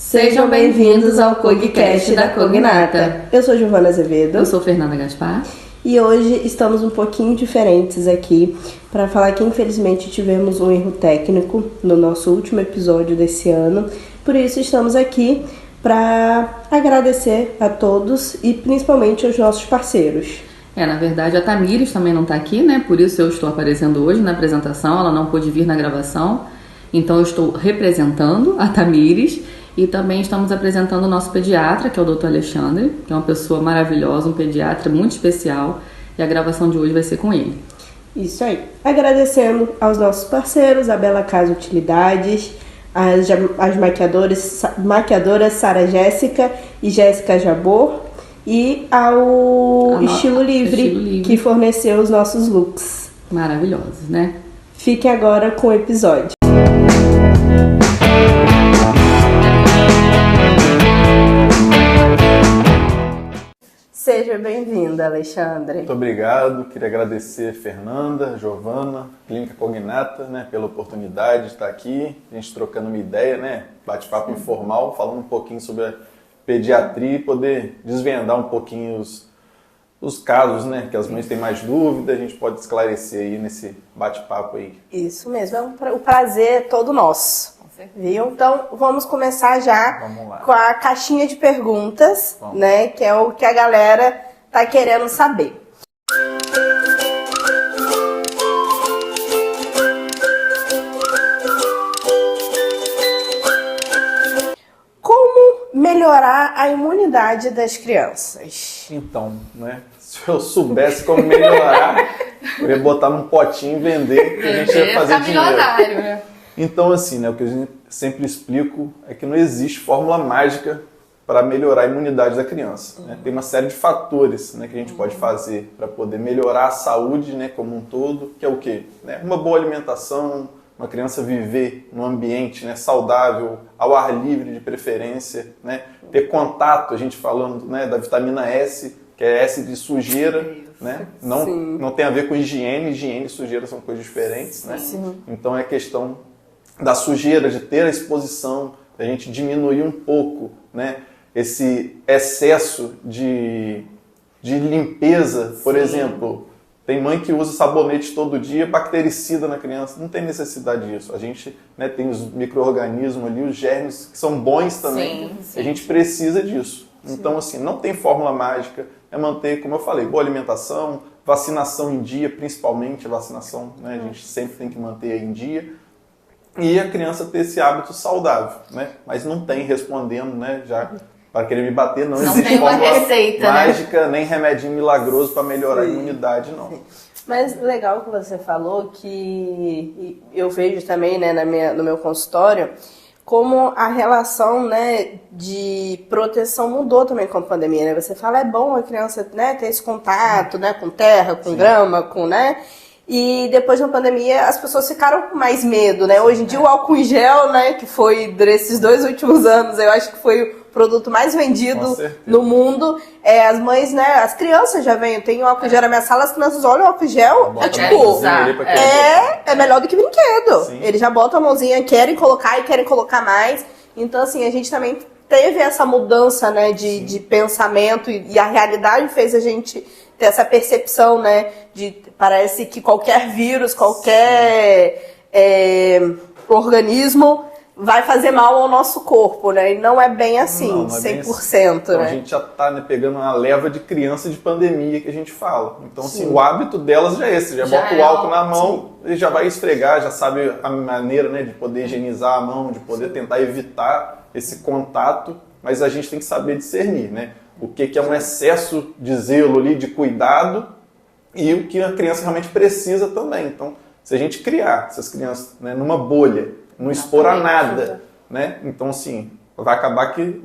Sejam bem-vindos ao CogCast da Cognata. Eu sou Giovana Azevedo. Eu sou Fernanda Gaspar. E hoje estamos um pouquinho diferentes aqui para falar que infelizmente tivemos um erro técnico no nosso último episódio desse ano. Por isso estamos aqui para agradecer a todos e principalmente aos nossos parceiros. Na verdade a Tamires também não está aqui, né? Por isso eu estou aparecendo hoje na apresentação, ela não pôde vir na gravação. Então eu estou representando a Tamires. E também estamos apresentando o nosso pediatra, que é o Dr. Alexandre, que é uma pessoa maravilhosa, um pediatra muito especial. E a gravação de hoje vai ser com ele. Isso aí. Agradecendo aos nossos parceiros, a Bela Casa Utilidades, as maquiadoras Sara Jéssica e Jéssica Jabor e ao Estilo Livre, que forneceu os nossos looks. Maravilhosos, né? Fique agora com o episódio. Seja bem-vinda, Alexandre. Muito obrigado. Queria agradecer a Fernanda, Giovana, Clínica Cognata, né, pela oportunidade de estar aqui, a gente trocando uma ideia, né, bate-papo informal, falando um pouquinho sobre a pediatria e poder desvendar um pouquinho os casos, né, que as mães têm mais dúvida, a gente pode esclarecer aí nesse bate-papo aí. Isso mesmo, o prazer é todo nosso. Viu? Então, vamos começar já com a caixinha de perguntas, né? Que é o que a galera tá querendo saber. Como melhorar a imunidade das crianças? Então, né? Se eu soubesse como melhorar, eu ia botar num potinho e vender, que a gente ia fazer dinheiro. Né? Então, assim, né, o que a gente sempre explico é que não existe fórmula mágica para melhorar a imunidade da criança. Né? Tem uma série de fatores, né, que a gente pode fazer para poder melhorar a saúde, né, como um todo, que é o quê? Né? Uma boa alimentação, uma criança viver num ambiente, né, saudável, ao ar livre de preferência, né? Ter contato, a gente falando, né, da vitamina S, que é S de sujeira, né? Não tem a ver com higiene e sujeira são coisas diferentes. Né? Então é questão da sujeira, de ter a exposição, da gente diminuir um pouco, né, esse excesso de limpeza. Por exemplo, tem mãe que usa sabonete todo dia, bactericida na criança, não tem necessidade disso. A gente, né, tem os micro-organismos ali, os germes, que são bons também, a gente precisa disso. Então, assim, não tem fórmula mágica, é manter, como eu falei, boa alimentação, vacinação em dia, principalmente a vacinação, né, a gente sempre tem que manter em dia, e a criança ter esse hábito saudável, né? Mas não tem, respondendo, né? Já para querer me bater, não existe fórmula receita, mágica, né? Nem remedinho milagroso para melhorar a imunidade, não. Mas legal que você falou, que eu vejo também, né, no meu consultório, como a relação, né, de proteção mudou também com a pandemia, né? Você fala, é bom a criança, né, ter esse contato, né, com terra, com grama, com, né? E depois da pandemia as pessoas ficaram com mais medo, né? Hoje em dia o álcool em gel, né, que foi desses 2 últimos anos, eu acho que foi o produto mais vendido no mundo. As mães, né, as crianças já vêm, tem o álcool em gel na minha sala, as crianças olham o álcool em gel, é melhor do que brinquedo. Sim. Eles já botam a mãozinha, querem colocar mais. Então, assim, a gente também teve essa mudança, né, de pensamento e a realidade fez a gente ter essa percepção, né, parece que qualquer vírus, qualquer organismo vai fazer mal ao nosso corpo, né, e não é bem assim, não 100%, bem assim. Né. Então, a gente já tá, né, pegando uma leva de criança de pandemia que a gente fala. Então, assim, o hábito delas já é esse, já bota o álcool na mão, ele já vai esfregar, já sabe a maneira, né, de poder higienizar a mão, de poder tentar evitar esse contato, mas a gente tem que saber discernir, né? O que é um excesso de zelo ali, de cuidado, e o que a criança realmente precisa também. Então, se a gente criar essas crianças, né, numa bolha, não expor a nada, né? Então, assim, vai acabar que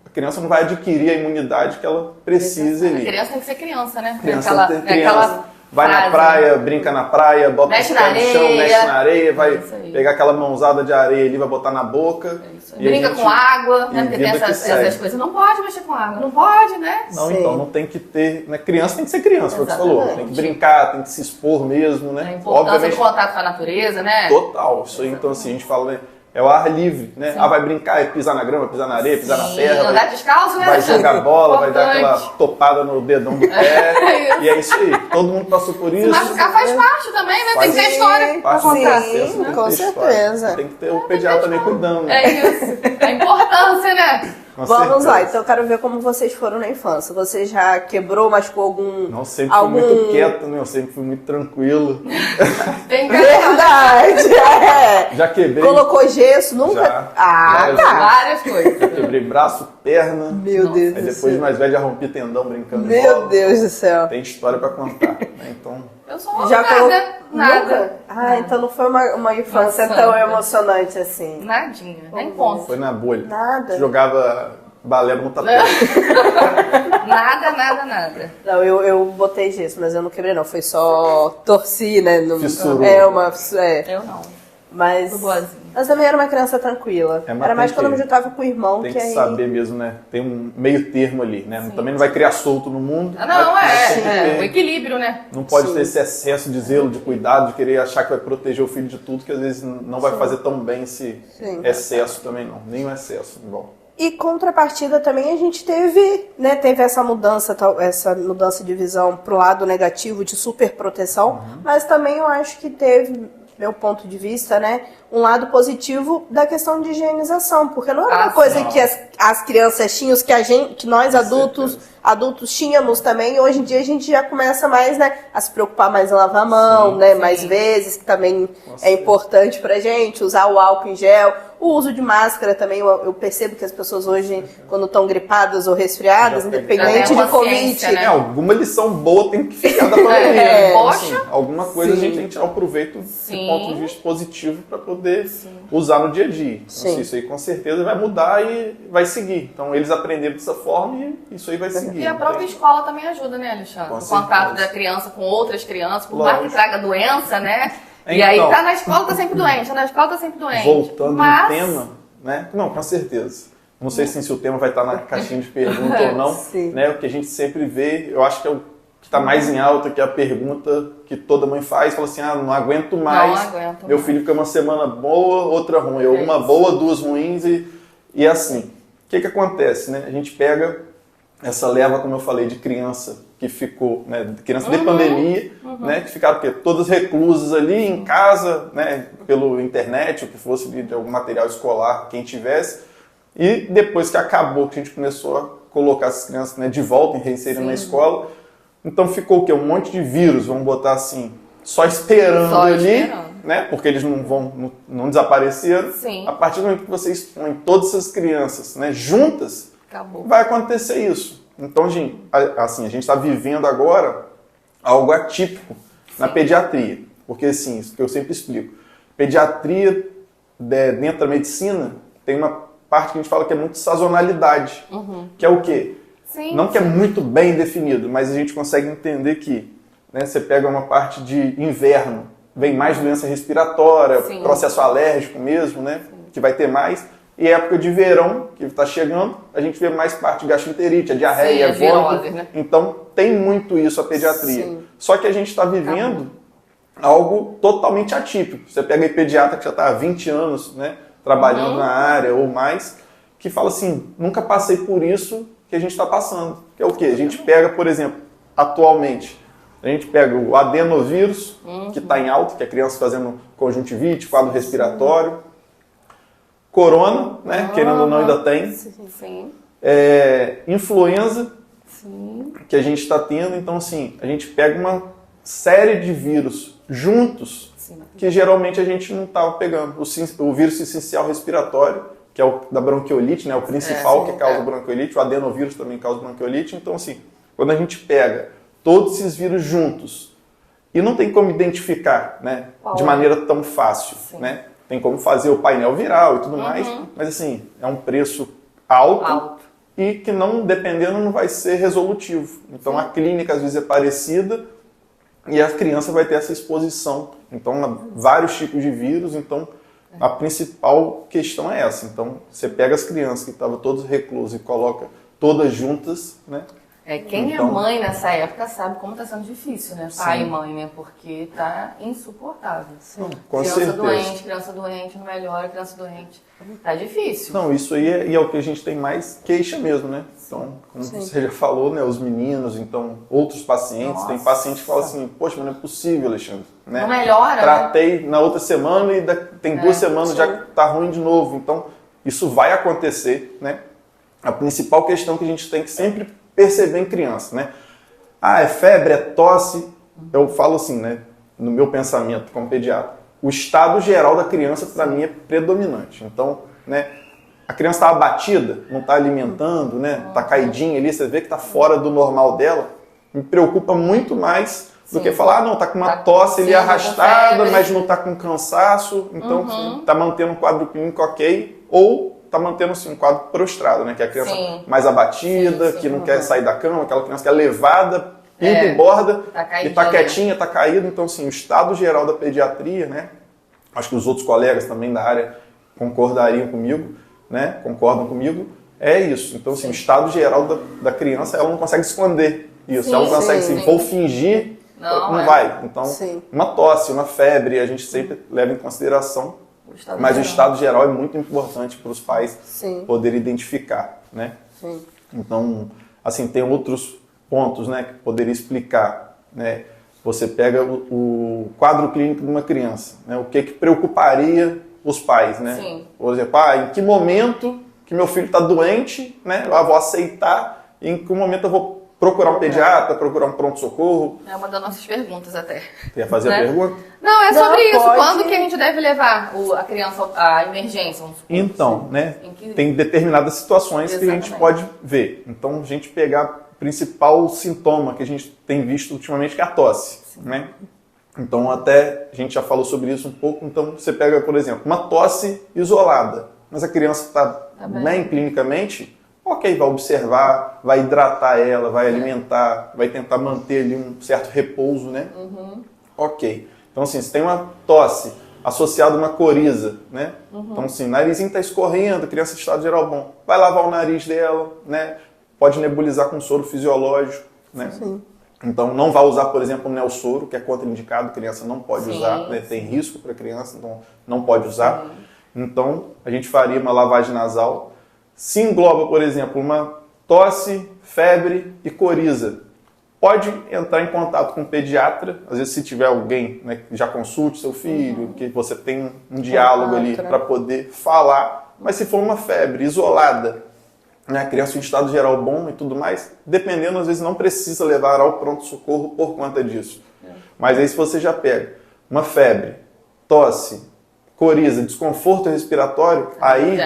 a criança não vai adquirir a imunidade que ela precisa ali. A criança tem que ser criança, né? Criança tem que ser criança. Vai na praia, brinca na praia, bota os pés no chão, mexe na areia, vai pegar aquela mãozada de areia ali, vai botar na boca. Brinca com água, né? Porque tem essas coisas. Não pode mexer com água, não pode, né? Não, então, não tem que ter... Né? Criança tem que ser criança, foi o que você falou. Tem que brincar, tem que se expor mesmo, né? A importância do contato com a natureza, né? Total. Isso aí, então, assim, a gente fala, né? é o ar livre, né? Vai brincar, é pisar na grama, pisar na areia, pisar na terra. Andar descalço, né? Vai jogar bola, vai dar aquela topada no dedão do pé. E é isso aí. Todo mundo passou por isso. Se machucar faz parte também, né? Tem que ter história pra contar. Sim, com certeza. Tem que ter o pediatra também cuidando. Né? É isso. A importância, né? Vamos lá, então eu quero ver como vocês foram na infância. Você já quebrou, machucou algum... Não, sempre fui muito quieto, né? Eu sempre fui muito tranquilo. Tem que Verdade, Já quebrei. Colocou gesso, nunca? Já. Várias coisas. Já quebrei braço, perna. Meu Deus do Aí depois céu. de mais velho já rompi tendão brincando de Meu bola. Deus do céu. Tem história pra contar, né? Então... Eu sou Já nada. Nunca? Então não foi uma infância tão emocionante assim. Nadinha, nem ponto. Foi na bolha. Nada. Jogava balé no tapete. Nada. Não, eu botei gesso, mas eu não quebrei não. Foi só torci, né? Fissurou. Eu não. Mas, Tô boazinha. mas também era uma criança tranquila. Mas Era mais tem quando eu que- me juntava com o irmão, Tem que que aí... saber mesmo, né? Tem um meio termo ali, né? Também não vai criar solto no mundo. Não, mas tem que é ter- o equilíbrio, né? Não pode Sim. ter esse excesso de zelo, de cuidado, de querer achar que vai proteger o filho de tudo, que às vezes não vai fazer tão bem esse Sim. excesso também não. Nem o excesso. Bom, E contrapartida também a gente teve essa mudança de visão pro lado negativo de superproteção, mas também eu acho que teve, meu ponto de vista, né, um lado positivo da questão de higienização, porque não era uma coisa sim. que as crianças tinham, que nós adultos tínhamos também, e hoje em dia a gente já começa mais, né, a se preocupar mais em lavar a mão, Sim, né, sim. mais vezes, que também é certeza. importante pra gente, usar o álcool em gel, o uso de máscara também, eu percebo que as pessoas hoje, quando estão gripadas ou resfriadas, Já tem. independente Já tem de uma Covid, ciência, né? alguma lição boa tem que ficar da pandemia. né? Então, Poxa. alguma coisa Sim. a gente tem que tirar o proveito do Sim. ponto de vista positivo para poder usar no dia a dia. Então, Sim. assim, isso aí com certeza vai mudar e vai seguir. Então eles aprenderam dessa forma e isso aí vai seguir. E a Não própria tem- escola também ajuda, né, Alexandre? Com O contato certeza. da criança com outras crianças, por mais que Lógico. traga doença, né? E Então. aí tá na escola, tá sempre doente, tá na escola, tá sempre doente. Voltando Mas... no tema, né? Não, com certeza. Não sei se o tema vai estar na caixinha de pergunta ou não, Sim. né? O que a gente sempre vê, eu acho que é o que está mais em alta, que é a pergunta que toda mãe faz, fala assim, não aguento mais, aguento meu mais. filho fica uma semana boa, outra ruim, ou uma isso. boa, duas ruins, e assim. O que acontece, né? A gente pega essa leva, como eu falei, de criança que ficou, né, criança de pandemia, né, que ficaram todas reclusas ali em casa, né, pelo internet, o que fosse de algum material escolar, quem tivesse, e depois que acabou, que a gente começou a colocar essas crianças, né, de volta, reinserindo na escola, então ficou o quê? Um monte de vírus, vamos botar assim, só esperando ali, né, porque eles não desapareceram. Sim. A partir do momento que você expõe todas essas crianças, né, juntas, Acabou. vai acontecer isso. Então, gente, assim, a gente está vivendo agora algo atípico na pediatria. Porque, assim, isso que eu sempre explico. Pediatria, dentro da medicina, tem uma parte que a gente fala que é muito sazonalidade. Que é o quê? Sim. Não que é muito bem definido, mas a gente consegue entender que, né, você pega uma parte de inverno, vem mais doença respiratória, Sim. processo alérgico mesmo, né, que vai ter mais. E época de verão, que está chegando, a gente vê mais parte de gastroenterite, a diarreia, Sim, a vômito. virose, né? Então, tem muito isso a pediatria. Sim. Só que a gente está vivendo algo totalmente atípico. Você pega aí pediatra que já está há 20 anos, né, trabalhando na área ou mais, que fala assim, nunca passei por isso que a gente está passando. Que é o quê? A gente pega, por exemplo, atualmente, a gente pega o adenovírus, que está em alta, que é criança fazendo conjuntivite, quadro respiratório. Corona, né? Querendo ou não, ainda tem. Sim. Influenza, que a gente está tendo. Então, assim, a gente pega uma série de vírus juntos, que geralmente a gente não estava pegando. O vírus essencial respiratório, que é o da bronquiolite, né? O principal que causa bronquiolite. O adenovírus também causa bronquiolite. Então, assim, quando a gente pega todos esses vírus juntos, e não tem como identificar, né? De maneira tão fácil, né? Tem como fazer o painel viral e tudo mais, mas assim, é um preço alto e que não, dependendo, não vai ser resolutivo. Então a clínica às vezes é parecida e a criança vai ter essa exposição. Então, a vários tipos de vírus, então a principal questão é essa. Então, você pega as crianças que estavam todas reclusas e coloca todas juntas, né? Quem é mãe nessa época sabe como está sendo difícil, né? Pai e mãe, né? Porque tá insuportável. Com certeza. Criança doente, não melhora, criança doente. Tá difícil. Não, isso aí é o que a gente tem mais queixa mesmo, né? Então, como você já falou, né? Os meninos, então, outros pacientes. Nossa. Tem paciente que fala assim, poxa, mas não é possível, Alexandre. Né? Não melhora, Tratei na outra semana e tem 2 semanas já tá ruim de novo. Então, isso vai acontecer, né? A principal questão que a gente tem que sempre perceber em criança, né? É febre, é tosse. Eu falo assim, né? No meu pensamento como pediatra, o estado geral da criança para mim é predominante. Então, né? A criança está abatida, não está alimentando, né? Está caidinha ali, você vê que está fora do normal dela. Me preocupa muito mais do que falar, não, está com uma tosse ali arrastada, mas não está com cansaço, então está mantendo um quadro clínico ok, ou está mantendo assim, um quadro prostrado, né? Que é a criança mais abatida, que não quer sair da cama, aquela criança que é levada, pinta e borda, e está quietinha, está caída. Então, assim, o estado geral da pediatria, né? Acho que os outros colegas também da área concordariam comigo, né? Concordam comigo, é isso. Então, assim, o estado geral da criança, ela não consegue esconder isso. Ela não consegue, assim, vou fingir, não vai. Então, uma tosse, uma febre, a gente sempre leva em consideração. Mas o estado geral é muito importante para os pais poderem identificar, né? Então, assim, tem outros pontos, né, que poderia explicar, né? Você pega o quadro clínico de uma criança, né? O que preocuparia os pais, né? Por exemplo, em que momento que meu filho está doente, né? Eu vou aceitar, e em que momento eu vou procurar um pediatra, procurar um pronto-socorro. É uma das nossas perguntas até. Quer fazer a pergunta? Não, é sobre isso. Quando que a gente deve levar a criança à emergência? Então, né? Tem determinadas situações que a gente pode ver. Então, a gente pegar o principal sintoma que a gente tem visto ultimamente, que é a tosse, né? Então, até a gente já falou sobre isso um pouco. Então, você pega, por exemplo, uma tosse isolada, mas a criança está bem clinicamente, ok, vai observar, vai hidratar ela, vai alimentar, vai tentar manter ali um certo repouso, né? Ok. Então, assim, se tem uma tosse associada a uma coriza, né? Então, assim, o narizinho está escorrendo, a criança está de estado geral bom, vai lavar o nariz dela, né? Pode nebulizar com soro fisiológico, né? Então, não vai usar, por exemplo, o neossoro, que é contraindicado, a criança não pode usar, né? Tem risco para a criança, então não pode usar. Então, a gente faria uma lavagem nasal. Se engloba, por exemplo, uma tosse, febre e coriza, pode entrar em contato com o pediatra, às vezes se tiver alguém, né, que já consulte seu filho, que você tem um diálogo ali para poder falar, mas se for uma febre isolada, né, a criança em estado geral bom e tudo mais, dependendo, às vezes não precisa levar ao pronto-socorro por conta disso. Mas aí se você já pega uma febre, tosse, coriza, desconforto respiratório, aí,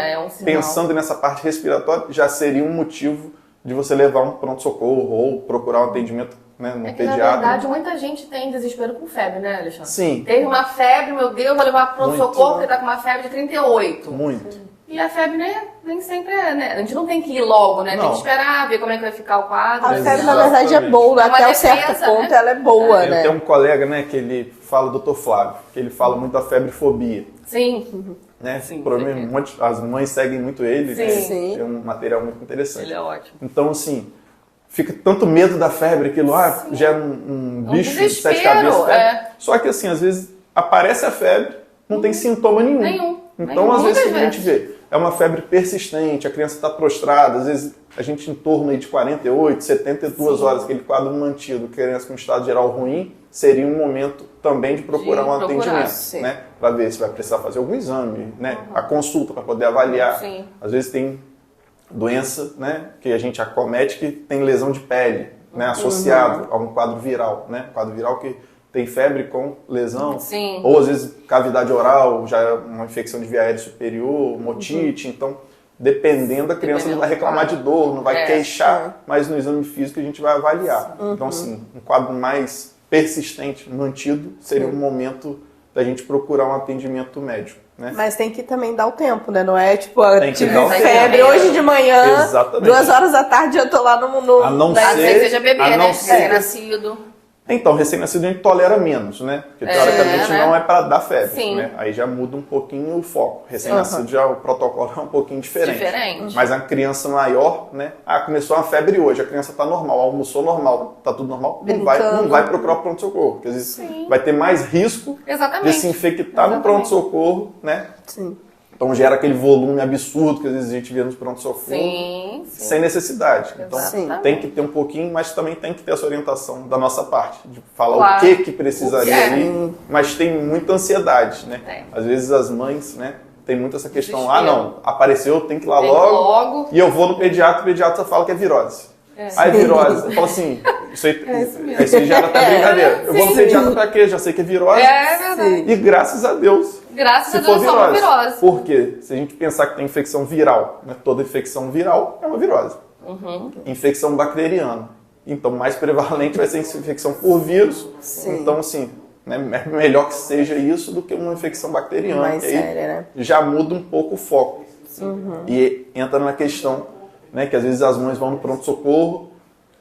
pensando nessa parte respiratória, já seria um motivo de você levar um pronto-socorro ou procurar um atendimento, né, no pediatra. Na verdade, muita gente tem desespero com febre, né, Alexandre? Sim. Teve uma febre, meu Deus, vou levar pronto-socorro porque tá com uma febre de 38. Muito. E a febre, né, nem sempre é, né? A gente não tem que ir logo, né? Tem que esperar, ver como é que vai ficar o quadro. A febre, na verdade, é boa. Até um certo ponto, ela é boa, né? Tem um colega, né, que ele fala, o Dr. Flávio, que ele fala muito da febrefobia. Né? Provavelmente as mães seguem muito ele, né? Tem um material muito interessante. Ele é ótimo. Então, assim, fica tanto medo da febre, aquilo gera um bicho de 7 cabeças. Só que, assim, às vezes aparece a febre, não tem sintoma nenhum. Então, às vezes, a gente vê, é uma febre persistente, a criança está prostrada, às vezes a gente em torno aí de 48, 72 horas, aquele quadro mantido, criança com estado geral ruim, seria um momento também de procurar um atendimento, né? Para ver se vai precisar fazer algum exame, né? A consulta para poder avaliar. Às vezes tem doença, né, que a gente acomete que tem lesão de pele, né, associado a um quadro viral, né? Quadro viral que tem febre com lesão, ou às vezes cavidade oral, já é uma infecção de via aérea superior, motite, então dependendo da criança não vai reclamar de dor, não vai queixar, mas no exame físico a gente vai avaliar. Então, assim, um quadro mais persistente, mantido, seria um momento da gente procurar um atendimento médico. Né? Mas tem que também dar o tempo, né? Não é tipo, tive febre hoje de manhã, exatamente. 2 horas da tarde eu tô lá no a não ser seja bebê, a não né? ser Nascido. Então, recém-nascido a gente tolera menos, né? Porque teoricamente né? não é para dar febre, Sim. né? Aí já muda um pouquinho o foco. Recém-nascido já o protocolo é um pouquinho diferente. Mas a criança maior, né? Começou uma febre hoje, a criança tá normal, almoçou normal, tá tudo normal, não vai procurar o pronto-socorro. Porque às vezes vai ter mais risco de se infectar no pronto-socorro, né? Sim. Então gera aquele volume absurdo que às vezes a gente vê nos pronto-socorro sem necessidade. Então tem que ter um pouquinho, mas também tem que ter essa orientação da nossa parte, de falar o que precisaria ali, mas tem muita ansiedade, né? Às vezes as mães, né, tem muito essa questão, não, apareceu, tem que ir lá logo, e eu vou no pediatra, o pediatra fala que é virose. Aí virose, eu falo assim, isso aí já era até brincadeira. Eu vou no pediatra pra quê? Já sei que é virose. E graças a Deus. Graças a Deus, só uma virose. Por quê? Se a gente pensar que tem infecção viral, né? Toda infecção viral é uma virose. Infecção bacteriana. Então, mais prevalente vai ser infecção por vírus. Então, assim, né? É melhor que seja isso do que uma infecção bacteriana. Mais séria, né? Já muda um pouco o foco. E entra na questão, né, que às vezes as mães vão no pronto-socorro,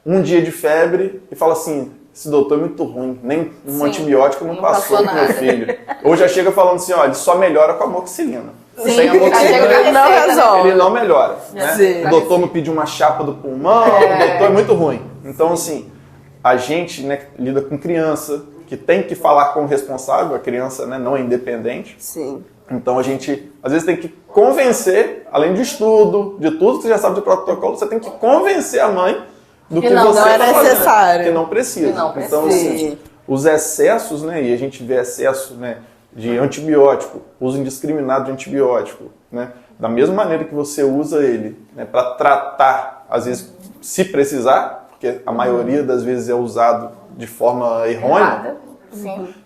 um dia de febre, e falam assim, esse doutor é muito ruim, nem um antibiótico não passou pro meu filho. Ou já chega falando assim, ele só melhora com a amoxicilina. Sem amoxicilina ele não resolve. Ele não melhora. Né? O doutor não pediu uma chapa do pulmão, o doutor é muito ruim. Então, assim, a gente, né, lida com criança, que tem que falar com o responsável, a criança, né, não é independente. Sim. Então a gente, às vezes, tem que convencer, além de estudo, de tudo que você já sabe do protocolo, você tem que convencer a mãe do que não você é necessário. que não precisa. Então, assim, os excessos, né, e a gente vê excesso, né, de antibiótico, uso indiscriminado de antibiótico, né, da mesma maneira que você usa ele, né, para tratar, às vezes, se precisar, porque a maioria das vezes é usado de forma errônea.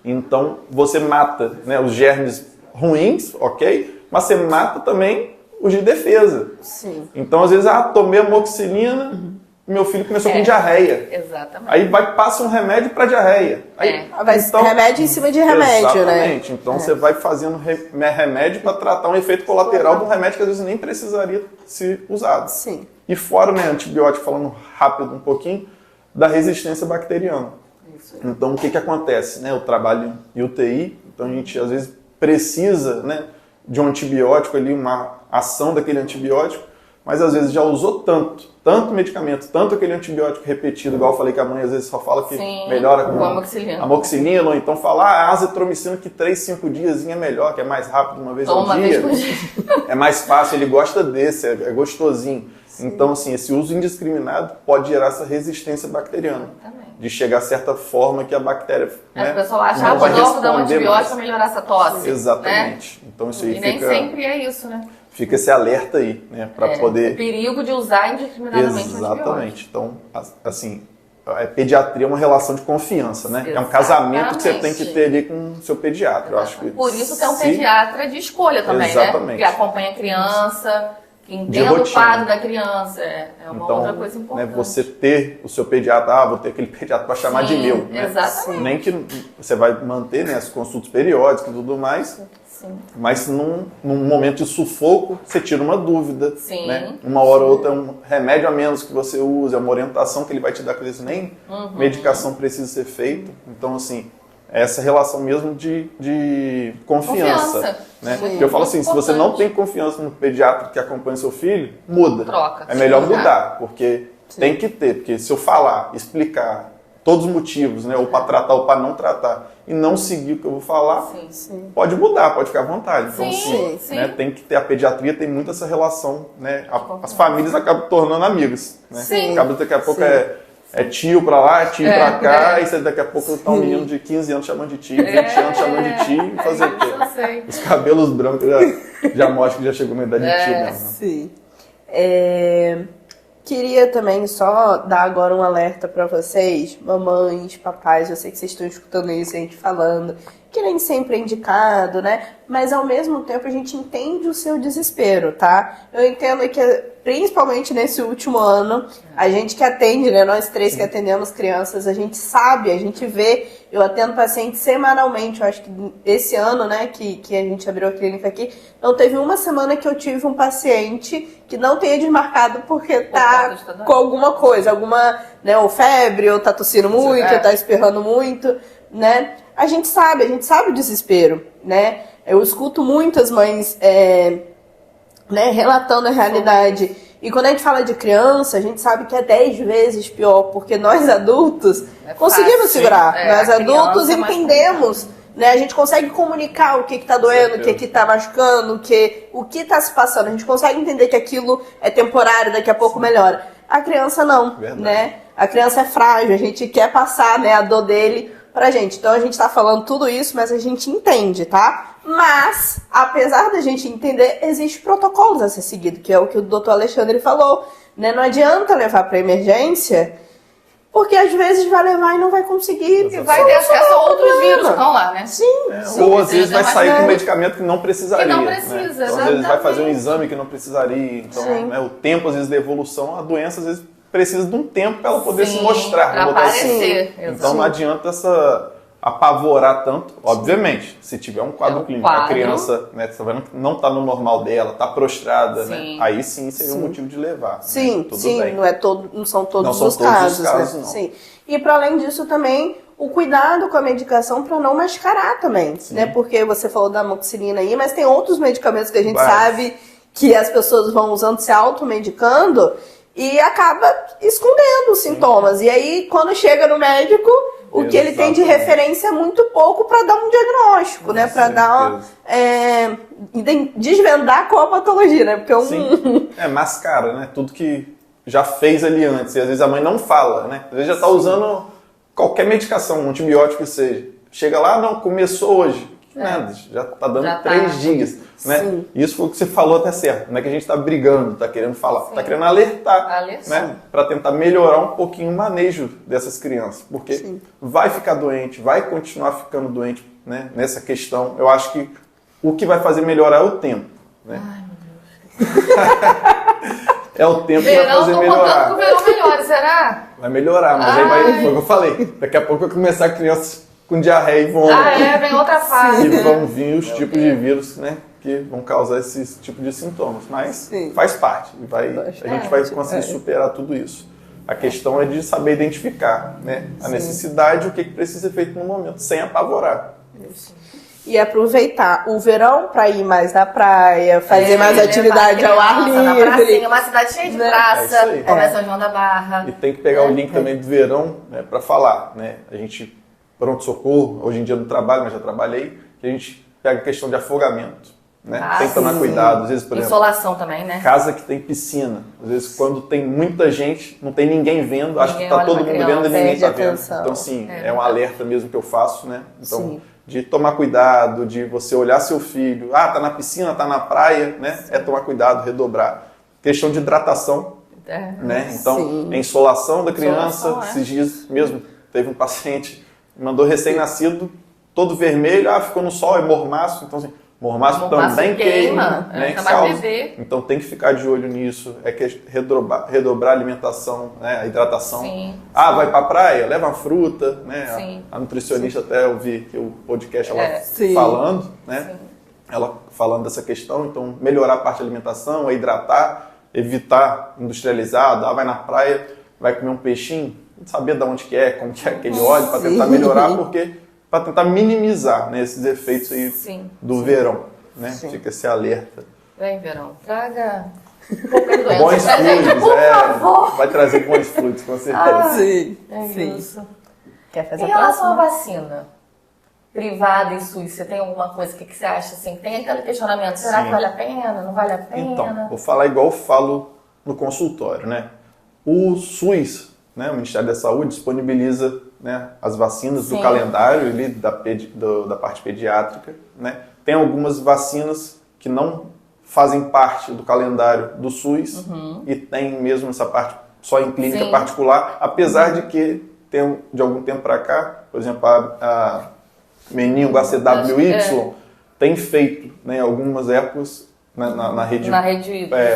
Então, você mata, né, os germes ruins, ok? Mas você mata também os de defesa. Então, às vezes, tomei amoxicilina, meu filho começou com diarreia. Exatamente. Aí passa um remédio para diarreia. Então, remédio em cima de remédio, né? Exatamente. Então, você vai fazendo remédio para tratar um efeito colateral de um remédio que às vezes nem precisaria ser usado. E fora, né, antibiótico, falando rápido um pouquinho, da resistência bacteriana. Então, o que acontece? Né? Eu trabalho em UTI, então a gente às vezes precisa, né, de um antibiótico ali, uma ação daquele antibiótico, mas às vezes já usou tanto medicamento, tanto aquele antibiótico repetido, igual eu falei que a mãe às vezes só fala que melhora com amoxicilina, ou então fala a azitromicina que 3-5 dias é melhor, que é mais rápido, uma vez ao dia. É mais fácil, ele gosta desse, é gostosinho. Então, assim, esse uso indiscriminado pode gerar essa resistência bacteriana. De chegar a certa forma que a bactéria, né, o pessoal acha, vou dar um antibiótico para melhorar essa tosse. Exatamente. Né? Então isso aí nem sempre é isso, né? Fica esse alerta aí, né, para poder... O perigo de usar indiscriminadamente o antibiótico. Exatamente. Então, assim, a pediatria é uma relação de confiança, né? É um casamento que você tem que ter ali com o seu pediatra. Eu acho que por isso que é um pediatra de escolha também, né? Que acompanha a criança... Que entenda o quadro da criança, é uma outra coisa importante. Né, você ter o seu pediatra, vou ter aquele pediatra para chamar de meu. Né? Exatamente. Nem que você vai manter, né, as consultas periódicas e tudo mais, mas num momento de sufoco, você tira uma dúvida. Né? Uma hora ou outra é um remédio a menos que você usa, é uma orientação que ele vai te dar, que às vezes nem medicação precisa ser feita. Então, assim, essa relação mesmo de confiança. Né? Eu falo assim, se você não tem confiança no pediatra que acompanha seu filho, muda. Troca. É melhor mudar, porque tem que ter. Porque se eu falar, explicar todos os motivos, né, ou para tratar ou para não tratar, e não seguir o que eu vou falar, pode mudar, pode ficar à vontade. Então, né, tem que ter, a pediatria tem muito essa relação, né, as famílias acabam tornando amigas. Né? Acaba daqui a pouco é tio pra lá, tio pra cá, e você daqui a pouco tá um menino de 15 anos chamando de tio, 20 anos chamando de tio, e fazer o quê? Os cabelos brancos já mostram que já chegou na idade de tio mesmo. Queria também só dar agora um alerta pra vocês, mamães, papais, eu sei que vocês estão escutando isso, a gente falando, que nem sempre é indicado, né? Mas ao mesmo tempo a gente entende o seu desespero, tá? Eu entendo que, principalmente nesse último ano, a gente que atende, né? Nós três que atendemos crianças, a gente sabe, a gente vê. Eu atendo pacientes semanalmente. Eu acho que esse ano, né, que a gente abriu a clínica aqui, não teve uma semana que eu tive um paciente que não tenha desmarcado porque tá com alguma coisa, né, ou febre, ou tá tossindo muito, ou tá espirrando muito, né? A gente sabe o desespero, né? Eu escuto muitas mães né, relatando a realidade. E quando a gente fala de criança, a gente sabe que é 10 vezes pior, porque nós adultos conseguimos segurar. Nós adultos entendemos, né? A gente consegue comunicar o que está doendo, o que está machucando, o que está se passando. A gente consegue entender que aquilo é temporário, daqui a pouco melhora. A criança não, né? A criança é frágil, a gente quer passar, né, a dor dele pra gente. Então a gente tá falando tudo isso, mas a gente entende, tá? Mas, apesar da gente entender, existem protocolos a ser seguido, que é o que o doutor Alexandre falou, né? Não adianta levar pra emergência, porque às vezes vai levar e não vai conseguir. E vai ter acesso a outros vírus que estão lá, né? Sim. Ou às vezes vai sair com um medicamento que não precisaria. Que não precisa, né? Então, às vezes vai fazer um exame que não precisaria. Então, né, o tempo, às vezes, da evolução, a doença, às vezes, precisa de um tempo para ela poder se mostrar. Para aparecer. Então não adianta apavorar tanto. Obviamente, se tiver um quadro clínico, a criança, né, não está no normal dela, está prostrada, né, aí sim seria um motivo de levar. Sim, né? Tudo bem. Não são todos os casos, né? Não. Sim. E para além disso também, o cuidado com a medicação para não mascarar também, né? Porque você falou da amoxicilina aí, mas tem outros medicamentos que a gente sabe que as pessoas vão usando, se automedicando, e acaba escondendo os sintomas. E aí, quando chega no médico, o que ele tem de referência é muito pouco para dar um diagnóstico, né? Para dar desvendar qual a patologia, né? Porque mascara, né? Tudo que já fez ali antes. E às vezes a mãe não fala, né? Às vezes já está usando qualquer medicação, um antibiótico que seja. Chega lá, não, começou hoje. Nada, já está dando 3 dias. Né? Isso foi o que você falou até certo. Não é que a gente está brigando, está querendo falar, está querendo alertar. Né? Para tentar melhorar um pouquinho o manejo dessas crianças. Porque vai ficar doente, vai continuar ficando doente, né? Nessa questão. Eu acho que o que vai fazer melhorar é o tempo. Né? Ai, meu Deus. É o tempo que vai fazer melhorar. Que o verão melhore, será? Vai melhorar, mas aí vai, foi o que eu falei. Daqui a pouco vai começar a criança com diarreia e vômito. Vem outra fase. E vão vir os tipos de vírus, né, que vão causar esse tipo de sintomas. Mas faz parte. A gente vai conseguir superar tudo isso. A questão é de saber identificar, né, a necessidade e o que precisa ser feito no momento, sem apavorar. Isso. E aproveitar o verão para ir mais na praia, fazer mais atividade ao ar livre. Pracinha, uma cidade cheia de praça, começa São João da Barra. E tem que pegar o link também do verão, né, para falar, né? A gente, pronto-socorro, hoje em dia não trabalho, mas já trabalhei, que a gente pega a questão de afogamento, né? Tem que tomar cuidado, às vezes, por exemplo, insolação também, né? Casa que tem piscina, às vezes quando tem muita gente, não tem ninguém vendo, acho que tá todo mundo vendo e ninguém tá vendo. Então, assim, é um alerta mesmo que eu faço, né? Então, de tomar cuidado, de você olhar seu filho, tá na piscina, tá na praia, né? É tomar cuidado, redobrar. Questão de hidratação, né? Então, a insolação da criança, esses dias mesmo, teve um paciente, mandou recém-nascido, todo vermelho, ficou no sol, é mormaço, então assim, mormaço também queima, né? Então tem que ficar de olho nisso, redobrar a alimentação, né? A hidratação. Vai pra praia, leva uma fruta, né? A nutricionista até eu vi que o podcast ela falando, né? Ela falando dessa questão, então melhorar a parte da alimentação, hidratar, evitar industrializado, vai na praia, vai comer um peixinho, saber de onde que é, como que é aquele óleo, para tentar melhorar, para tentar minimizar, né, esses efeitos aí do verão, né? Fica esse alerta. Vem, verão, traga pouca doença. Bons fluidos, por favor. Vai trazer bons fluidos, com certeza. Isso. Quer fazer em relação à vacina privada e SUS, você tem alguma coisa que você acha assim? Tem aquele questionamento, será que vale a pena, não vale a pena? Então, vou falar igual eu falo no consultório, né? O SUS, né, o Ministério da Saúde, disponibiliza, né, as vacinas do calendário ali, da parte pediátrica, né? Tem algumas vacinas que não fazem parte do calendário do SUS e tem mesmo essa parte só em clínica particular, apesar de que tem de algum tempo para cá, por exemplo, meningo ACWY, tem feito, né, em algumas épocas, na rede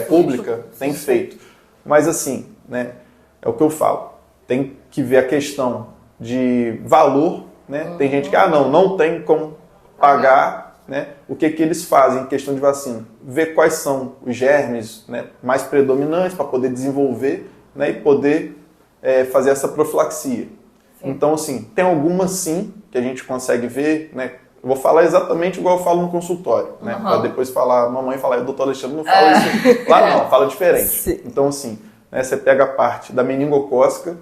pública, tem feito. Mas assim, né, é o que eu falo, tem que ver a questão de valor, né? Tem gente que, não tem como pagar, né? O que eles fazem em questão de vacina? Ver quais são os germes, né, mais predominantes para poder desenvolver, né, e poder fazer essa profilaxia. Sim. Então, assim, tem algumas sim que a gente consegue ver, né? Eu vou falar exatamente igual eu falo no consultório, né? Para depois falar, mamãe falar, doutor Alexandre não fala isso. Lá não, fala diferente. Sim. Então, assim, né, você pega a parte da meningocócica,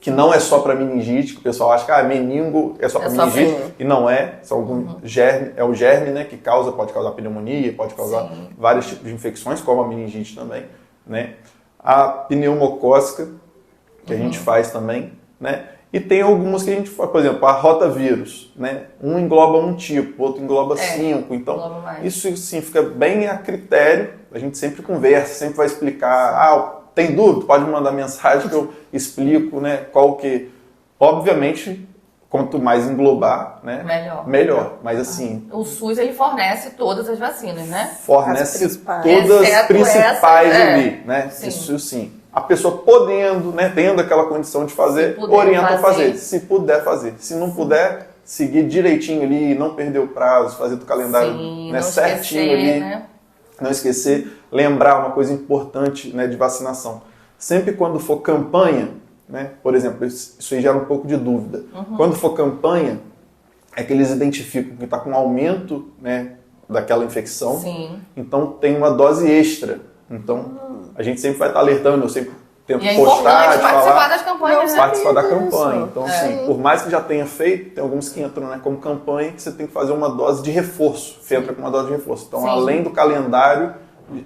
que não é só para meningite, que o pessoal acha que meningo é só para meningite, e não é. São algum germe, é o germe, né, que pode causar pneumonia, pode causar vários tipos de infecções, como a meningite também, né? A pneumocócica, que a gente faz também, né? E tem algumas que a gente faz, por exemplo, a rotavírus, né? Um engloba um tipo, outro engloba 5, então isso sim fica bem a critério, a gente sempre conversa, sempre vai explicar, tem dúvida? Pode mandar mensagem que eu explico, né, qual que... Obviamente, quanto mais englobar, né, melhor. Mas assim... O SUS, ele fornece todas as vacinas, né? Fornece todas as principais ali, né? Sim. Isso sim. A pessoa podendo, né, tendo aquela condição de fazer, orienta a fazer. Se puder fazer. Se não puder, seguir direitinho ali, não perder o prazo, fazer do calendário, né, certinho ali. Né? Não esquecer, lembrar uma coisa importante, né, de vacinação. Sempre quando for campanha, né, por exemplo, isso aí gera um pouco de dúvida. Quando for campanha, é que eles identificam que está com aumento, né, daquela infecção. Sim. Então tem uma dose extra. Então a gente sempre vai estar alertando, eu sempre tento postar, participar das campanhas, né? Participar da campanha. Então, assim, por mais que já tenha feito, tem alguns que entram, né, como campanha, que você tem que fazer uma dose de reforço. Você entra com uma dose de reforço. Então, além do calendário,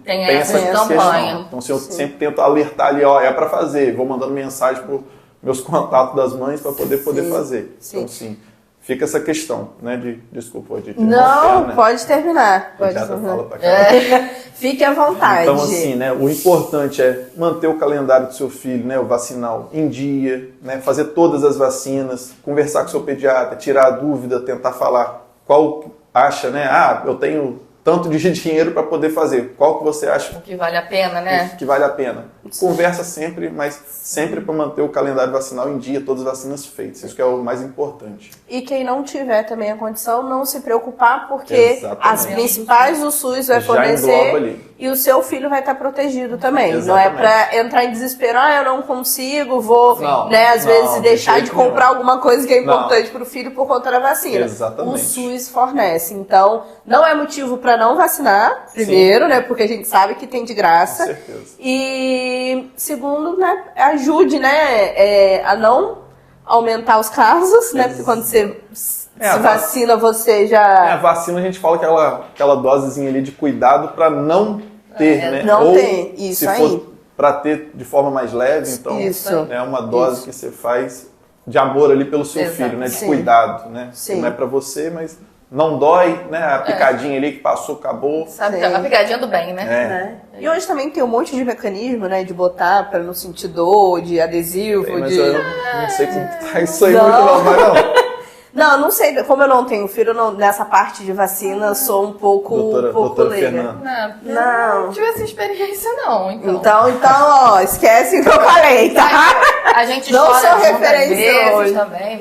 tem essa campanha. Então, eu sempre tento alertar ali, é para fazer. Vou mandando mensagem para meus contatos das mães para poder fazer. Então, sim. Fica essa questão, né, desculpa, de não, né? Pode terminar. Pode terminar. Fique à vontade. Então, assim, né, o importante é manter o calendário do seu filho, né, o vacinal em dia, né, fazer todas as vacinas, conversar com o seu pediatra, tirar a dúvida, tentar falar qual acha, né, eu tenho tanto de dinheiro para poder fazer. Qual que você acha que vale a pena, né? Que vale a pena. Conversa sempre, mas sempre para manter o calendário vacinal em dia, todas as vacinas feitas. Isso que é o mais importante. E quem não tiver também a condição, não se preocupar, porque as principais o SUS vai fornecer e o seu filho vai estar protegido também. Exatamente. Não é para entrar em desespero, eu não consigo, vou, às vezes deixar de comprar alguma coisa que é importante para o filho por conta da vacina. Exatamente. O SUS fornece. Então, não é motivo para não vacinar, primeiro, né, porque a gente sabe que tem de graça. Com certeza. E segundo, né, ajude, né, a não aumentar os casos, né, porque quando você se vacina, você já... A vacina a gente fala aquela dosezinha ali de cuidado para não ter, né? Não ter, isso se for para ter de forma mais leve, então é uma dose que você faz de amor ali pelo seu filho, né, de cuidado, né? Não é para você, mas... Não dói, né? A picadinha ali que passou, acabou. Sabe, a picadinha do bem, né? E hoje também tem um monte de mecanismo, né? De botar para não sentir dor, de adesivo, mas eu não sei como tá isso aí muito não. Não sei, como eu não tenho filho, nessa parte de vacina sou um pouco leiga. Não tive essa experiência não, então, esquece o que eu falei, tá? A gente não sou referência hoje também,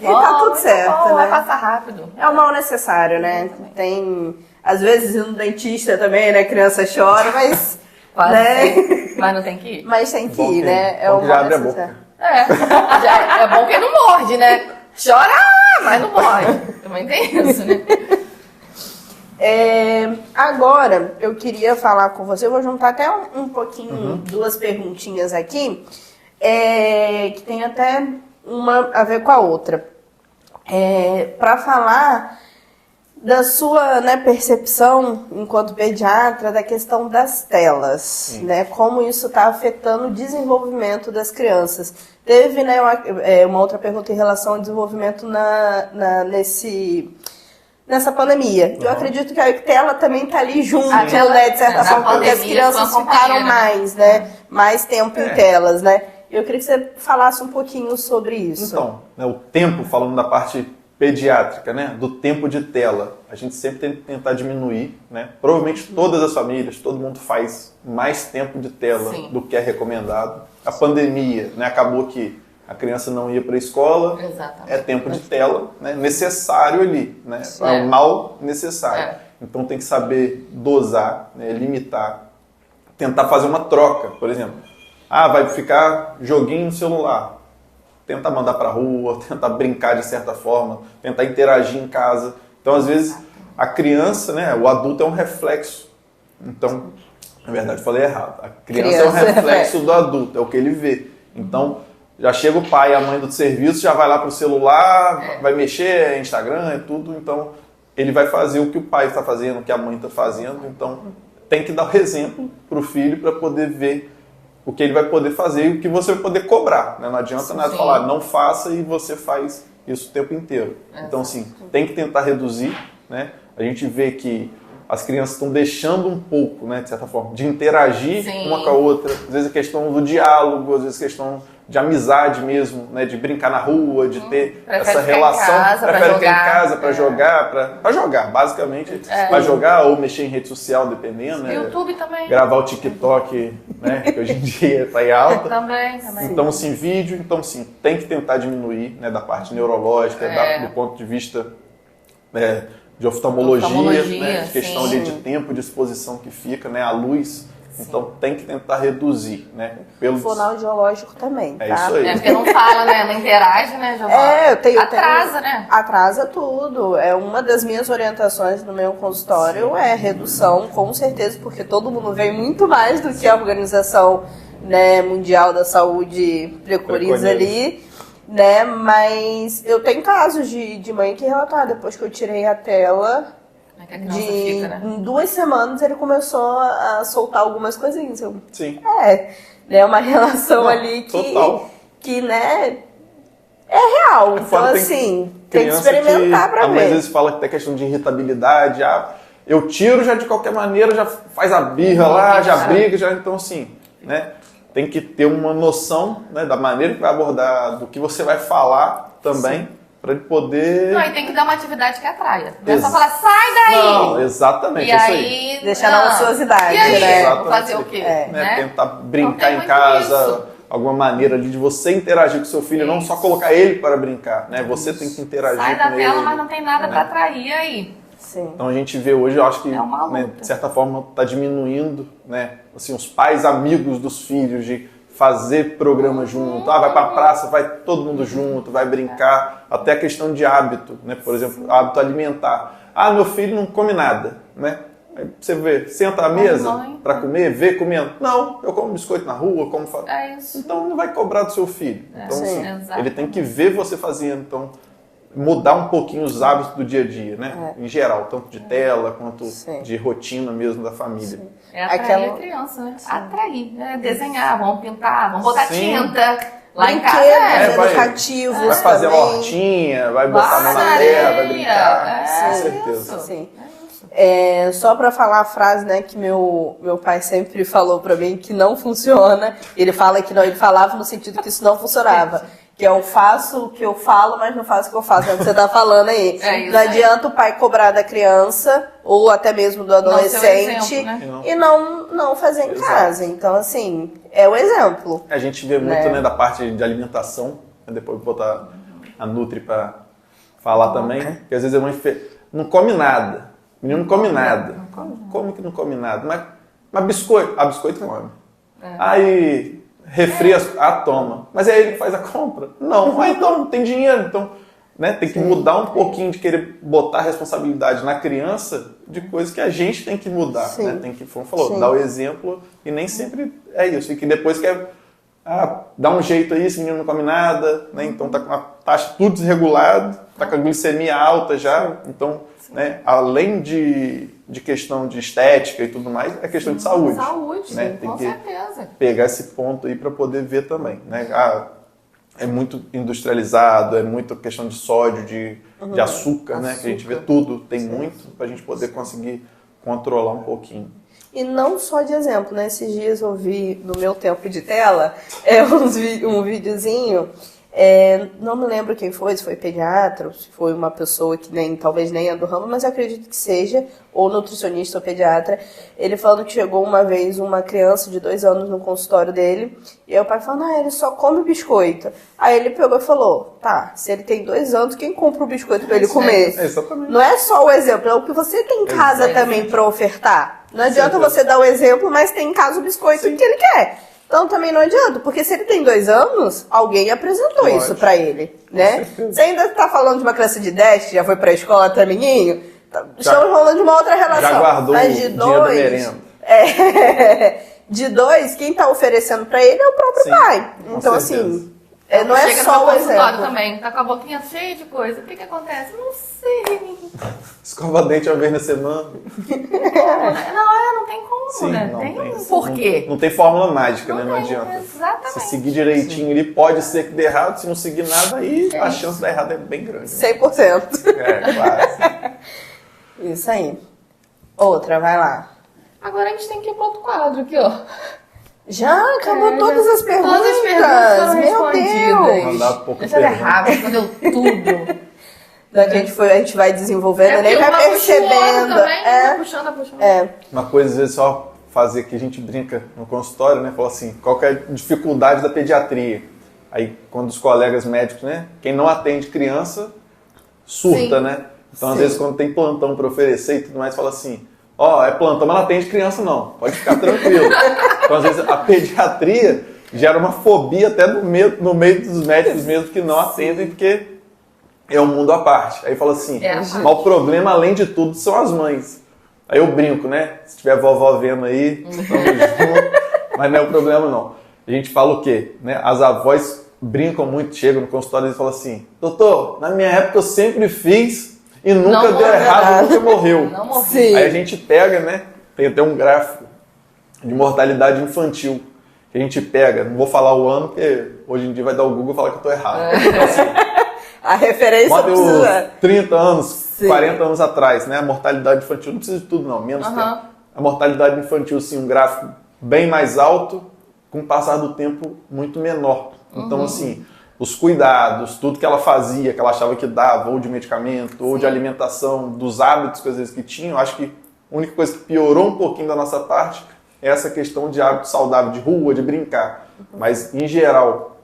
e tá tudo certo, né? Vai passar rápido. É o mal necessário, né? Tem, às vezes, ir no dentista também, né? Criança chora, mas... Quase né? Mas não tem que ir. Mas tem que ir, né? É o mal necessário. É bom que não morde, né? Chora, mas não morre. Também tem isso, né? Agora, eu queria falar com você, eu vou juntar até um pouquinho, duas perguntinhas aqui, que tem até uma a ver com a outra. Para falar da sua, né, percepção enquanto pediatra da questão das telas, né, como isso está afetando o desenvolvimento das crianças. Teve, né, uma outra pergunta em relação ao desenvolvimento nessa pandemia. Eu acredito que a tela também está ali junto, né, de certa forma, porque as crianças ficaram mais, né, mais tempo em telas, né. Eu queria que você falasse um pouquinho sobre isso. Então, né, o tempo, falando da parte pediátrica, né, do tempo de tela, a gente sempre tem que tentar diminuir, né? Provavelmente todas as famílias, todo mundo faz mais tempo de tela do que é recomendado. A pandemia, né, acabou que a criança não ia para a escola, é tempo de tela, né, necessário ali, né, é um mal necessário. Então tem que saber dosar, né, limitar, tentar fazer uma troca, por exemplo. Vai ficar joguinho no celular. Tentar mandar para a rua, tentar brincar de certa forma, tentar interagir em casa. Então, às vezes, a criança, né, o adulto é um reflexo. Então, na verdade, eu falei errado. A criança é um reflexo do adulto, é o que ele vê. Então, já chega o pai e a mãe do serviço, já vai lá para o celular, vai mexer, Instagram, é tudo. Então, ele vai fazer o que o pai está fazendo, o que a mãe está fazendo. Então, tem que dar o exemplo para o filho para poder ver o que ele vai poder fazer e o que você vai poder cobrar, né? Não adianta nada falar, não faça e você faz isso o tempo inteiro. Então, assim, tem que tentar reduzir, né? A gente vê que as crianças estão deixando um pouco, né, de certa forma, de interagir uma com a outra. Às vezes a questão do diálogo, às vezes a questão de amizade mesmo, né, de brincar na rua, de ter essa relação. Prefere ficar em casa para jogar, para jogar, basicamente. Para jogar ou mexer em rede social, dependendo. Né? YouTube também. Gravar o TikTok, né, que hoje em dia está em alta. Também. Então, assim, vídeo, então, sim, tem que tentar diminuir, né, da parte neurológica, do ponto de vista de oftalmologia, né, de questão ali de tempo de exposição que fica, né, a luz. Então tem que tentar reduzir, né? O fonoaudiológico também, tá? É isso aí. Porque não fala, né? Não interage, né, Giovana? Atrasa, né? Atrasa tudo. É uma das minhas orientações no meu consultório, é redução, com certeza, porque todo mundo vem muito mais do que a Organização, né, Mundial da Saúde preconiza ali, né? Mas eu tenho casos de mãe que relataram, depois que eu tirei a tela, fica, né? Em 2 semanas ele começou a soltar algumas coisinhas. Sim. É uma relação ali que, né, é real. Então, assim, tem que experimentar pra ver. A mãe às vezes fala que tem questão de irritabilidade. Eu tiro já de qualquer maneira, já faz a birra lá, já briga, já. Então, assim, né, tem que ter uma noção, né, da maneira que vai abordar, do que você vai falar também. Para ele poder... Não, e tem que dar uma atividade que atraia. Não é só falar, sai daí! Não, exatamente, e aí, deixar na ociosidade, e aí, né? Vou fazer o quê? Né? Tentar brincar em casa, alguma maneira ali de você interagir com seu filho, não só colocar ele para brincar, né? Você tem que interagir com ele. Sai da tela, mas não tem nada para atrair aí. Sim. Então a gente vê hoje, eu acho que, né, de certa forma, está diminuindo, né? Assim, os pais amigos dos filhos de fazer programa junto, vai pra praça, vai todo mundo junto, vai brincar, até a questão de hábito, né? Por exemplo, hábito alimentar. Meu filho não come nada, né? Aí você vê, senta à mesa para comer, vê comendo. Não, eu como biscoito na rua, como faço. É isso. Então não vai cobrar do seu filho. Então, assim, ele tem que ver você fazendo, então mudar um pouquinho os hábitos do dia a dia, né? Em geral, tanto de tela quanto de rotina mesmo da família. É atrair a criança, né? Atrair, né? Desenhar, vamos pintar, vamos botar tinta. Lá em casa educativos vai fazer uma hortinha, vai botar a mão na terra, vai brincar, com certeza. Isso. Sim. Só para falar a frase, né, que meu pai sempre falou para mim que não funciona. Ele fala que não, ele falava no sentido que isso não funcionava. Que eu faço o que eu falo, mas não faço o que eu faço. É o que você tá falando aí. Não adianta o pai cobrar da criança, ou até mesmo do adolescente, exemplo, né? E não fazer em casa. Então, assim, é o exemplo. A gente vê muito, né, da parte de alimentação. Depois vou botar a Nutri para falar também. Porque às vezes a mãe não come nada. O menino não come nada. Como que não come nada? Mas biscoito. Biscoito come. Aí... refri, toma. Mas é ele que faz a compra? Não. Então não tem dinheiro. Então, né, tem que mudar um pouquinho de querer botar a responsabilidade na criança de coisas que a gente tem que mudar. Né? Tem que, como falou, dar o exemplo e nem sempre é isso. E que depois quer dar um jeito aí, esse menino não come nada, né? Então tá com a taxa tudo desregulado, tá com a glicemia alta já. Então, né, além de questão de estética e tudo mais, é questão de saúde. Saúde, né? Tem com que certeza. Pegar esse ponto aí para poder ver também. Né? É muito industrializado, é muito questão de sódio, de açúcar, né? Que a gente vê tudo, tem muito, para a gente poder conseguir controlar um pouquinho. E não só de exemplo, né? Esses dias eu vi no meu tempo de tela um videozinho Não me lembro quem foi, se foi pediatra, se foi uma pessoa que talvez nem é do ramo, mas eu acredito que seja, ou nutricionista ou pediatra. Ele falando que chegou uma vez uma criança de 2 anos no consultório dele, e aí o pai falando, ele só come biscoito. Aí ele pegou e falou, tá, se ele tem 2 anos, quem compra o biscoito pra ele comer? Exatamente. Não é só o exemplo, é o que você tem em casa também pra ofertar. Não adianta você dar o exemplo, mas tem em casa o biscoito que ele quer. Então também não adianta, porque se ele tem 2 anos, alguém apresentou isso pra ele, né? Você ainda tá falando de uma criança de 10 que já foi pra escola até menino, estamos falando de uma outra relação. Já guardou mas o dinheiro da merenda. De 2, quem tá oferecendo pra ele é o próprio pai. Então assim, não é só o exemplo. Também, tá com a boquinha cheia de coisa. O que acontece? Não sei. Escova dente uma vez na semana. Não tem como, Sim, né? não Tem um porquê. Não tem fórmula mágica, né? Não tem, adianta. exatamente. Se seguir direitinho ali, pode ser que dê errado. Se não seguir nada, aí a chance de dar errado é bem grande. 100%. Quase. Isso aí. Outra, vai lá. Agora a gente tem que ir pro outro quadro aqui, ó. Já acabou todas as perguntas. Todas as perguntas foram Meu Deus. Mandar pouco Deixa eu ver rápido, quando eu tudo. A gente vai desenvolvendo, nem vai percebendo. Também, puxando. Uma coisa, às vezes, só fazer que a gente brinca no consultório, né? Fala assim, qual que é a dificuldade da pediatria? Aí, quando os colegas médicos, né? Quem não atende criança, surta, Sim. né? Então, às vezes, quando tem plantão para oferecer e tudo mais, fala assim, é plantão, mas não atende criança, não. Pode ficar tranquilo. Então, às vezes, a pediatria gera uma fobia até no meio dos médicos mesmo que não atendem, porque é um mundo à parte. Aí fala assim, mas o problema, além de tudo, são as mães. Aí eu brinco, né? Se tiver vovó vendo aí, estamos juntos. Mas não é o problema, não. A gente fala o quê? Né? As avós brincam muito, chegam no consultório e falam assim, doutor, na minha época eu sempre fiz e nunca deu errado, nunca morreu. Não morreu. Sim. Aí a gente pega, né? Tem até um gráfico de mortalidade infantil. Que a gente pega, não vou falar o ano, porque hoje em dia vai dar o Google e falar que eu estou errado. Então, assim, a referência bota precisa... os 30 anos, Sim. 40 anos atrás, né? A mortalidade infantil não precisa de tudo, não, menos tempo. A mortalidade infantil, sim, um gráfico bem mais alto, com o passar do tempo muito menor. Então, assim, os cuidados, tudo que ela fazia, que ela achava que dava, ou de medicamento, ou de alimentação, dos hábitos que às vezes que tinham, acho que a única coisa que piorou um pouquinho da nossa parte é essa questão de hábito saudável, de rua, de brincar. Mas, em geral,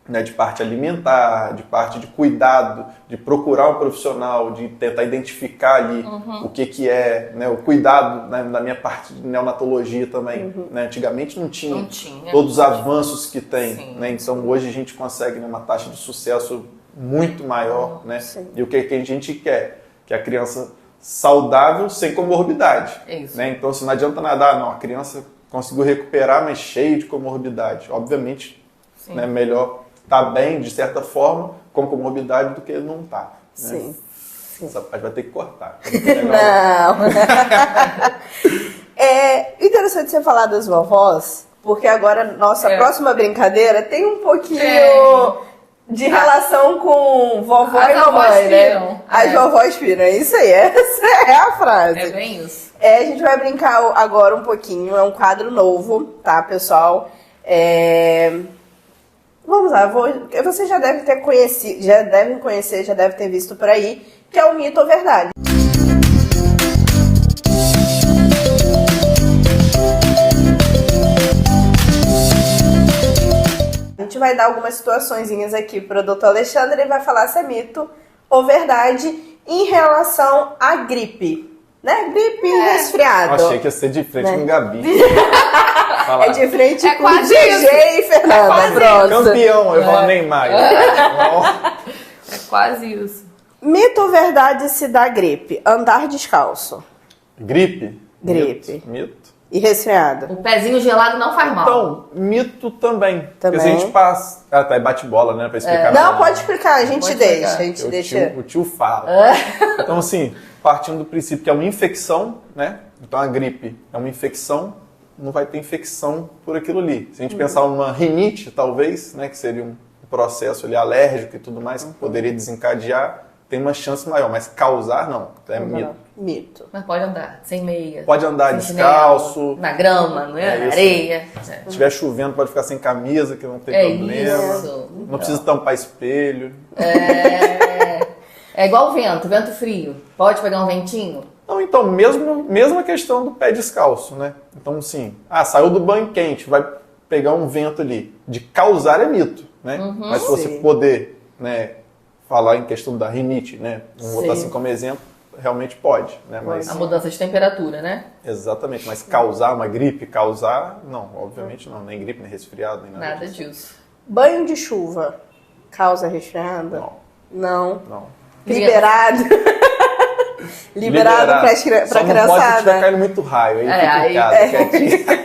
né, de parte alimentar, de parte de cuidado, de procurar um profissional, de tentar identificar ali o que é, né, o cuidado, né, na minha parte de neonatologia também. Né, antigamente não tinha todos os avanços que tem. Né, então hoje a gente consegue, né, uma taxa de sucesso muito maior. Né, e o que a gente quer? Que a criança saudável sem comorbidade. Né, então se não adianta nada, a criança conseguiu recuperar, mas cheio de comorbidade. Obviamente, né, melhor tá bem, de certa forma, com comorbidade do que não tá. Né? Sim. Essa parte vai ter que cortar. Não. É interessante você falar das vovós, porque agora nossa próxima brincadeira tem um pouquinho de relação com vovó e mamãe, né? As vovós piram, é isso aí, essa é a frase. É bem isso. A gente vai brincar agora um pouquinho, é um quadro novo, tá, pessoal? Vamos lá, vocês já devem ter conhecido, já devem ter visto por aí, que é o mito ou verdade. A gente vai dar algumas situaçõezinhas aqui para o Dr. Alexandre, ele vai falar se é mito ou verdade em relação à gripe. Né? Gripe e resfriado. Achei que ia ser de frente com o Gabi. É de frente com o quase GG isso. e Fernanda. Pronto. Campeão, eu falo Neymar. É quase isso. Mito ou verdade se dá gripe? Andar descalço. Gripe? Gripe. Mito. E resfriado. O pezinho gelado não faz mal. Então, mito também. Também. Porque se a gente passa... tá, é bate-bola, né? Pra explicar. Não, pode explicar, a gente deixa. A gente O deixa. tio fala. Então, assim, partindo do princípio que é uma infecção, né? Então, a gripe é uma infecção, não vai ter infecção por aquilo ali. Se a gente pensar numa rinite, talvez, né? Que seria um processo ali alérgico e tudo mais, que poderia desencadear, tem uma chance maior. Mas causar, não. É mito. Mito. Mas pode andar sem meia. Pode andar sem descalço. chinelo, na grama, não é? Na areia. Se estiver chovendo, pode ficar sem camisa, que não tem problema. Isso. Não precisa tampar espelho. É igual o vento frio. Pode pegar um ventinho? Não, então, mesma questão do pé descalço, né? Então, assim, saiu do banho quente, vai pegar um vento ali. De causar é mito, né? Mas se você poder, né, falar em questão da rinite, né? Vamos botar assim como exemplo, realmente pode, né? Mas, a mudança de temperatura, né? Exatamente, mas uma gripe, não, obviamente não, nem gripe, nem resfriado, nem nada disso. Banho de chuva causa resfriado? Não. Liberado. Liberado pra criançada. Não pode estiver caindo muito raio, aí fica em casa, quietinho.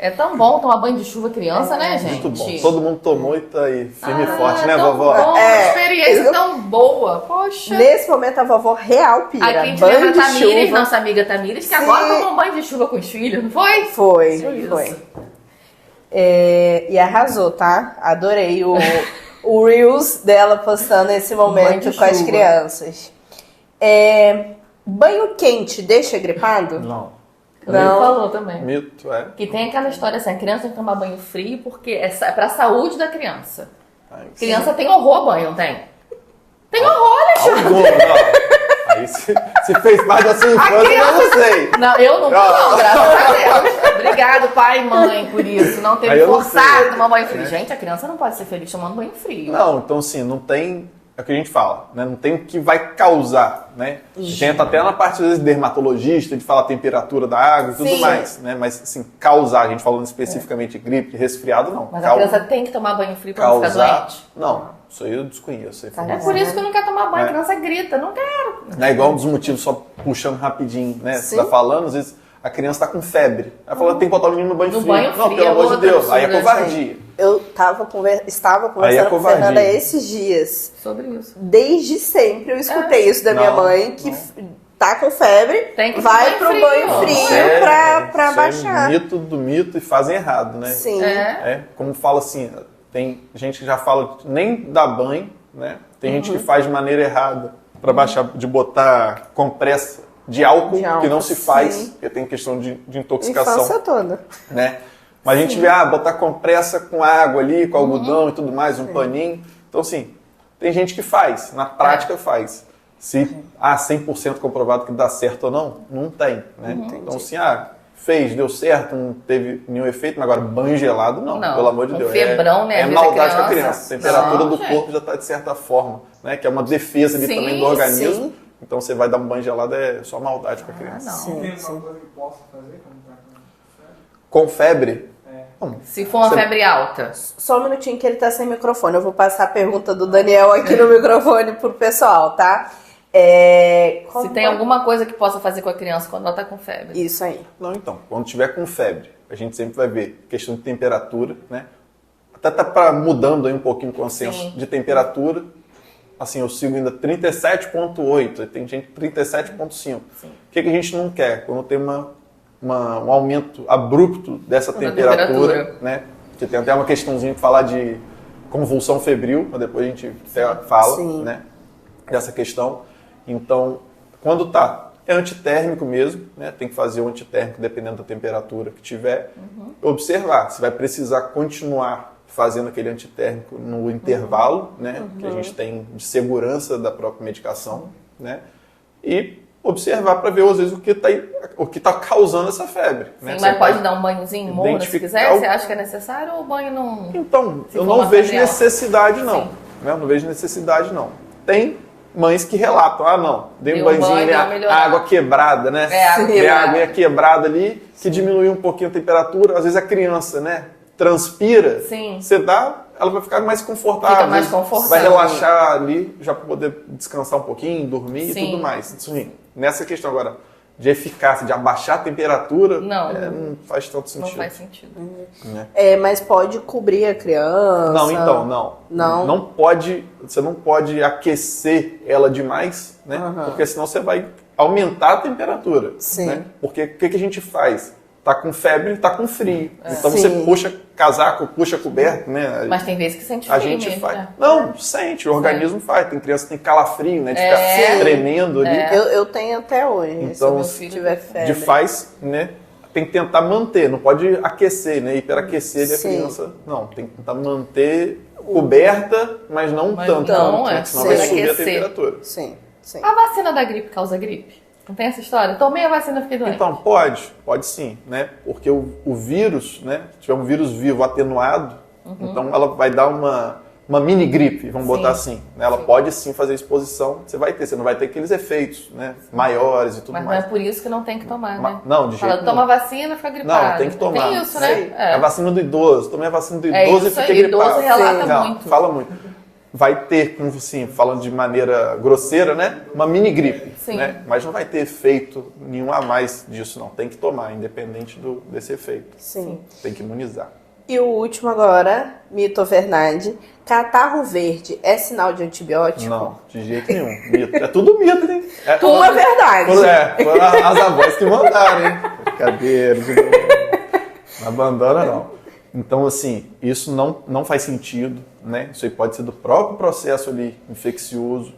É tão bom tomar banho de chuva criança, né, gente? Muito bom. Todo mundo tomou e tá aí firme e forte, né, vovó? Bom, uma experiência tão boa. Poxa. Nesse momento a vovó real pira. Aqui a gente lembra a Tamires, nossa amiga Tamires, que agora tomou um banho de chuva com os filhos, não foi? Foi. E arrasou, tá? Adorei o Reels dela postando esse momento com as crianças. Banho quente deixa gripado? Não. Ele falou também. Mito, Que tem aquela história assim, a criança tem que tomar banho frio porque é pra saúde da criança. Criança tem horror a banho, não tem? Tem horror, Alexandre. Aí se fez parte da sua infância, eu não sei. Não, eu não tô não, graças a Deus. Obrigado, pai e mãe, por isso. Não ter me forçado a tomar banho frio. Gente, a criança não pode ser feliz tomando banho frio. Não, então assim, não tem... É o que a gente fala, né? Não tem o que vai causar, né? A gente entra até na parte, às vezes, dermatologista, de falar a temperatura da água e tudo mais, né? Mas, assim, causar, a gente falando especificamente de gripe, resfriado, não. Mas a criança tem que tomar banho frio pra não ficar doente? Não, isso aí eu desconheço. É por isso que eu não quero tomar banho, a criança grita, não quero. Não é igual um dos motivos, só puxando rapidinho, né? Você tá falando, às vezes, a criança tá com febre. Ela fala, tem que botar o menino no banho frio. Não, pelo amor de Deus, aí é covardia. Eu estava conversando com a Fernanda esses dias. Sobre isso. Desde sempre eu escutei isso da minha mãe, que tá com febre, vai pro banho frio pra baixar. É mito do mito e fazem errado, né? Sim. Como fala assim, tem gente que já fala nem dá banho, né? Tem gente que faz de maneira errada para baixar, de botar compressa de álcool, que não se faz, porque tem questão de intoxicação. Infância toda. Né? Mas a gente vê, botar compressa com água ali, com algodão e tudo mais, um paninho. Então, assim, tem gente que faz, na prática faz. Se 100% comprovado que dá certo ou não, não tem. Né? Então, assim, fez, deu certo, não teve nenhum efeito, mas agora banho gelado, não, pelo amor de Deus. Febrão, né? É maldade com a criança. A temperatura do corpo já está, de certa forma, né? Que é uma defesa ali também do organismo. Sim. Então, você vai dar um banho gelado, é só maldade com a criança. Tem alguma coisa que possa fazer quando tá com febre? Se for uma febre alta. Só um minutinho que ele tá sem microfone. Eu vou passar a pergunta do Daniel aqui no microfone pro pessoal, tá? Se tem alguma coisa que possa fazer com a criança quando ela tá com febre. Isso aí. Não, então, quando tiver com febre, a gente sempre vai ver questão de temperatura, né? Até tá mudando aí um pouquinho o consenso de temperatura. Assim, eu sigo ainda 37,8, tem gente 37,5. O que a gente não quer? Quando tem um aumento abrupto dessa temperatura, né? Porque tem até uma questãozinha de falar de convulsão febril, mas depois a gente fala, né? Dessa questão. Então, quando é antitérmico mesmo, né? Tem que fazer o antitérmico dependendo da temperatura que tiver. Observar se vai precisar continuar fazendo aquele antitérmico no intervalo, né? Que a gente tem de segurança da própria medicação, né? E observar para ver, às vezes, o que tá causando essa febre. Sim, né? mas pode dar um banhozinho morno se quiser? Você acha que é necessário ou o banho não... Então, eu não vejo necessidade, não. Né? Eu não vejo necessidade, não. Tem mães que relatam, dei um banhozinho, a água quebrada, né? A água quebrada ali, que diminui um pouquinho a temperatura. Às vezes a criança, né? Transpira, você dá, ela vai ficar mais confortável. Fica mais confortável. Vai relaxar ali, já para poder descansar um pouquinho, dormir e tudo mais. Sim, nessa questão agora de eficácia, de abaixar a temperatura, não faz tanto sentido. Não faz sentido. Né? Mas pode cobrir a criança? Não, então, não pode, você não pode aquecer ela demais, né? Porque senão você vai aumentar a temperatura. Sim. Né? Porque o que a gente faz? tá com febre, tá com frio. Então Sim. você puxa casaco, puxa coberto, né? Mas tem vezes que sente A frio gente mesmo, faz. né? Não, sente, o organismo faz. Tem criança que tem calafrio, né? De ficar tremendo ali. Eu tenho até hoje. Então, se tiver febre. De faz, né? Tem que tentar manter, não pode aquecer, né? Hiperaquecer ali a Sim. criança. Não, tem que tentar manter coberta, mas não tanto. não, né? é. Senão vai subir a Aquecer. temperatura. Sim, sim. A vacina da gripe causa gripe? Não tem essa história? Tomei a vacina e fiquei doente. Então, pode sim, né? Porque o vírus, né? Se tiver um vírus vivo atenuado, então ela vai dar uma mini gripe, vamos botar assim. Né? Ela pode sim fazer exposição, você não vai ter aqueles efeitos, né? Maiores e tudo Mas não mais. é por isso que não tem que tomar, né? Não, de jeito Fala, toma vacina e fica gripado. Não, tem que tomar. Tem isso, né? Sim. É a vacina do idoso. Tomei a vacina do idoso e isso fiquei aí, gripado. idoso relata Não, muito. fala muito. Vai ter, como assim, falando de maneira grosseira, né? Uma mini gripe. Sim. Né? Mas não vai ter efeito nenhum a mais disso, não. Tem que tomar, independente desse efeito. Sim. Tem que imunizar. E o último agora, mito ou verdade, catarro verde é sinal de antibiótico? Não, de jeito nenhum. Mito. É tudo mito, hein? Tudo é verdade. Foram as avós que mandaram, hein? Brincadeira. Não abandona, não. Então, assim, isso não faz sentido, né? Isso aí pode ser do próprio processo ali infeccioso,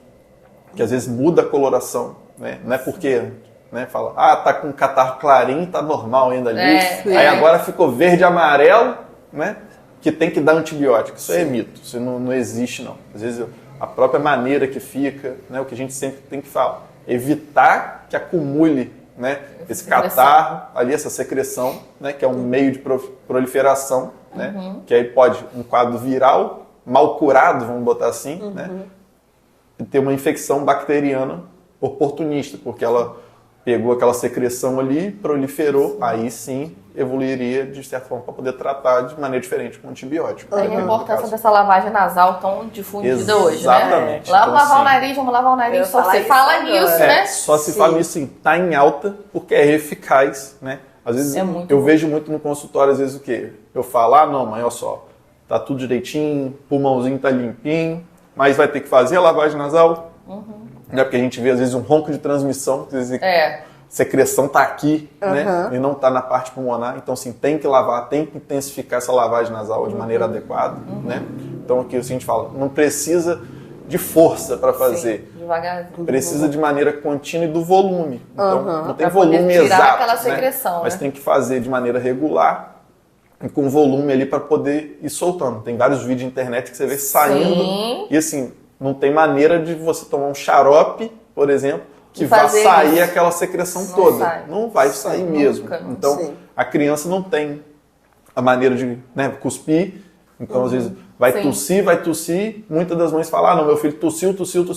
que às vezes muda a coloração, né? Não é porque, né, fala, tá com catarro clarinho, tá normal ainda ali. Aí agora ficou verde e amarelo, né? Que tem que dar antibiótico. Isso aí é mito, isso não existe, não. Às vezes a própria maneira que fica, né? O que a gente sempre tem que falar, evitar que acumule, né, esse catarro ali, essa secreção, né, que é um meio de proliferação, né, que aí pode um quadro viral, mal curado, vamos botar assim, né, e ter uma infecção bacteriana oportunista, porque ela pegou aquela secreção ali, proliferou, aí sim evoluiria de certa forma para poder tratar de maneira diferente com antibiótico. Aí a importância dessa lavagem nasal tão difundida hoje, né? Exatamente. Vamos Então, lavar assim, o nariz, vamos lavar o nariz. Só falar se isso fala agora. nisso, né? Só se fala nisso assim, tá em alta porque é eficaz, né? Às vezes eu vejo muito no consultório, às vezes o quê? Eu falo, não, mãe, olha só, tá tudo direitinho, pulmãozinho tá limpinho, mas vai ter que fazer a lavagem nasal, né? Porque a gente vê às vezes um ronco de transmissão, às vezes secreção tá aqui, né? E não tá na parte pulmonar, então assim, tem que lavar, tem que intensificar essa lavagem nasal de maneira adequada, né? Então aqui assim, a gente fala, não precisa de força para fazer. Devagarzinho. Precisa de maneira contínua e do volume. Então, não tem Pra poder volume tirar exato, aquela né? secreção, Mas né? tem que fazer de maneira regular e com volume ali para poder ir soltando. Tem vários vídeos na internet que você vê saindo. Sim. E assim, não tem maneira de você tomar um xarope, por exemplo, que E vá fazer sair isso. aquela secreção Não toda. sai. Não vai sair mesmo. nunca. Então, Sim. a criança não tem a maneira de, né, cuspir. Então, às vezes, vai tossir. Muitas das mães falam, não, meu filho tossiu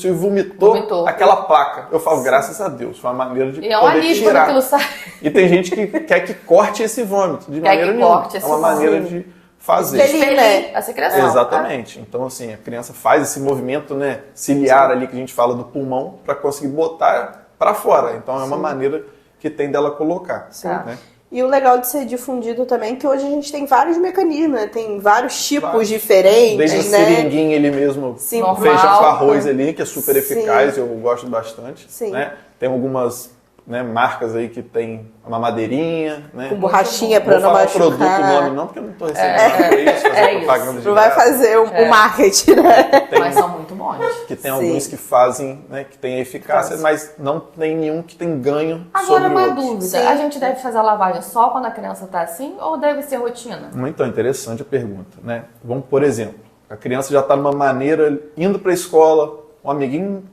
e vomitou aquela placa. Eu falo, graças a Deus, foi uma maneira de E é um poder alívio quando tirar. aquilo sai. E tem gente que quer que corte esse vômito, de Quer maneira que nenhuma. corte esse É uma maneira de fazer. Expelir a secreção. Exatamente. Então, assim, a criança faz esse movimento, né, ciliar ali que a gente fala do pulmão para conseguir botar para fora. Então, é uma maneira que tem dela colocar. Né? E o legal de ser difundido também é que hoje a gente tem vários mecanismos, né? Tem vários tipos Vários. diferentes, Desde o né? seringuinha ele mesmo, Sim, feijão normal. com arroz ali, que é super Sim. eficaz, eu gosto bastante. Sim. Né? Tem algumas, né, marcas aí que tem uma madeirinha, né? Com borrachinha pra Vou não falar o produto, o machucar. nome não, porque eu não estou recebendo isso, fazer propaganda de Não vai graça. fazer o marketing, né? Tem, Mas são muito bons. que tem Sim. alguns que fazem, né, que tem eficácia, mas não tem nenhum que tem ganho Agora, sobre o uma outro. dúvida. Sim. A gente deve fazer a lavagem só quando a criança tá assim ou deve ser rotina? Muito interessante a pergunta, né? Vamos, por exemplo, a criança já está numa maneira, indo para a escola, um amiguinho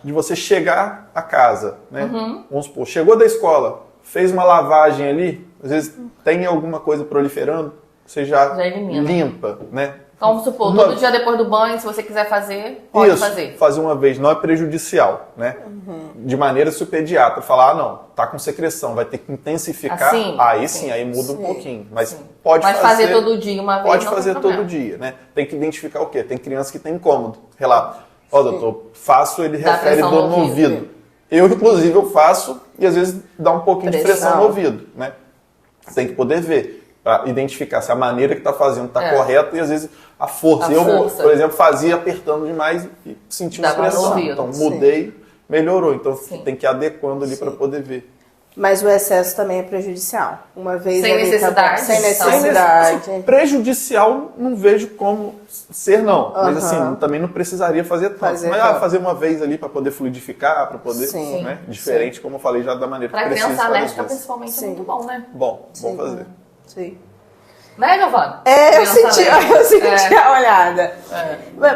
de você chegar a casa, né? Vamos supor, chegou da escola, fez uma lavagem ali, às vezes tem alguma coisa proliferando, você já elimina. limpa, né? Então, vamos supor, todo dia depois do banho, se você quiser fazer, pode fazer. Fazer uma vez não é prejudicial, né? De maneira se o pediatra falar, não, tá com secreção, vai ter que intensificar, Assim? aí sim, aí muda um pouquinho. Mas Sim. pode Mas fazer todo dia uma vez Pode não tem fazer problema. todo dia, né? Tem que identificar o quê? Tem criança que tem incômodo. Relata, ó, doutor, faço, ele Dá refere pressão dor no no ouvido. ouvido. Eu, inclusive, eu faço e às vezes dá um pouquinho de pressão no ouvido, né? Tem que poder ver, para identificar se a maneira que está fazendo está correta e às vezes a força. força. Por exemplo, fazia apertando demais e senti uma Dava no pressão. ouvido. Então mudei, melhorou. Então Sim. tem que ir adequando ali para poder ver. Mas o excesso também é prejudicial. Uma vez Sem ali, necessidade. sem necessidade. Prejudicial não vejo como ser, não. Mas assim, também não precisaria fazer tanto. Mas fazer uma vez ali para poder fluidificar, para poder, Sim. né? Diferente, Sim. como eu falei já da maneira Pra que precisa. criança alérgica, principalmente, é muito bom, né? Bom fazer. Sim. Né, Giovana? Eu senti a olhada.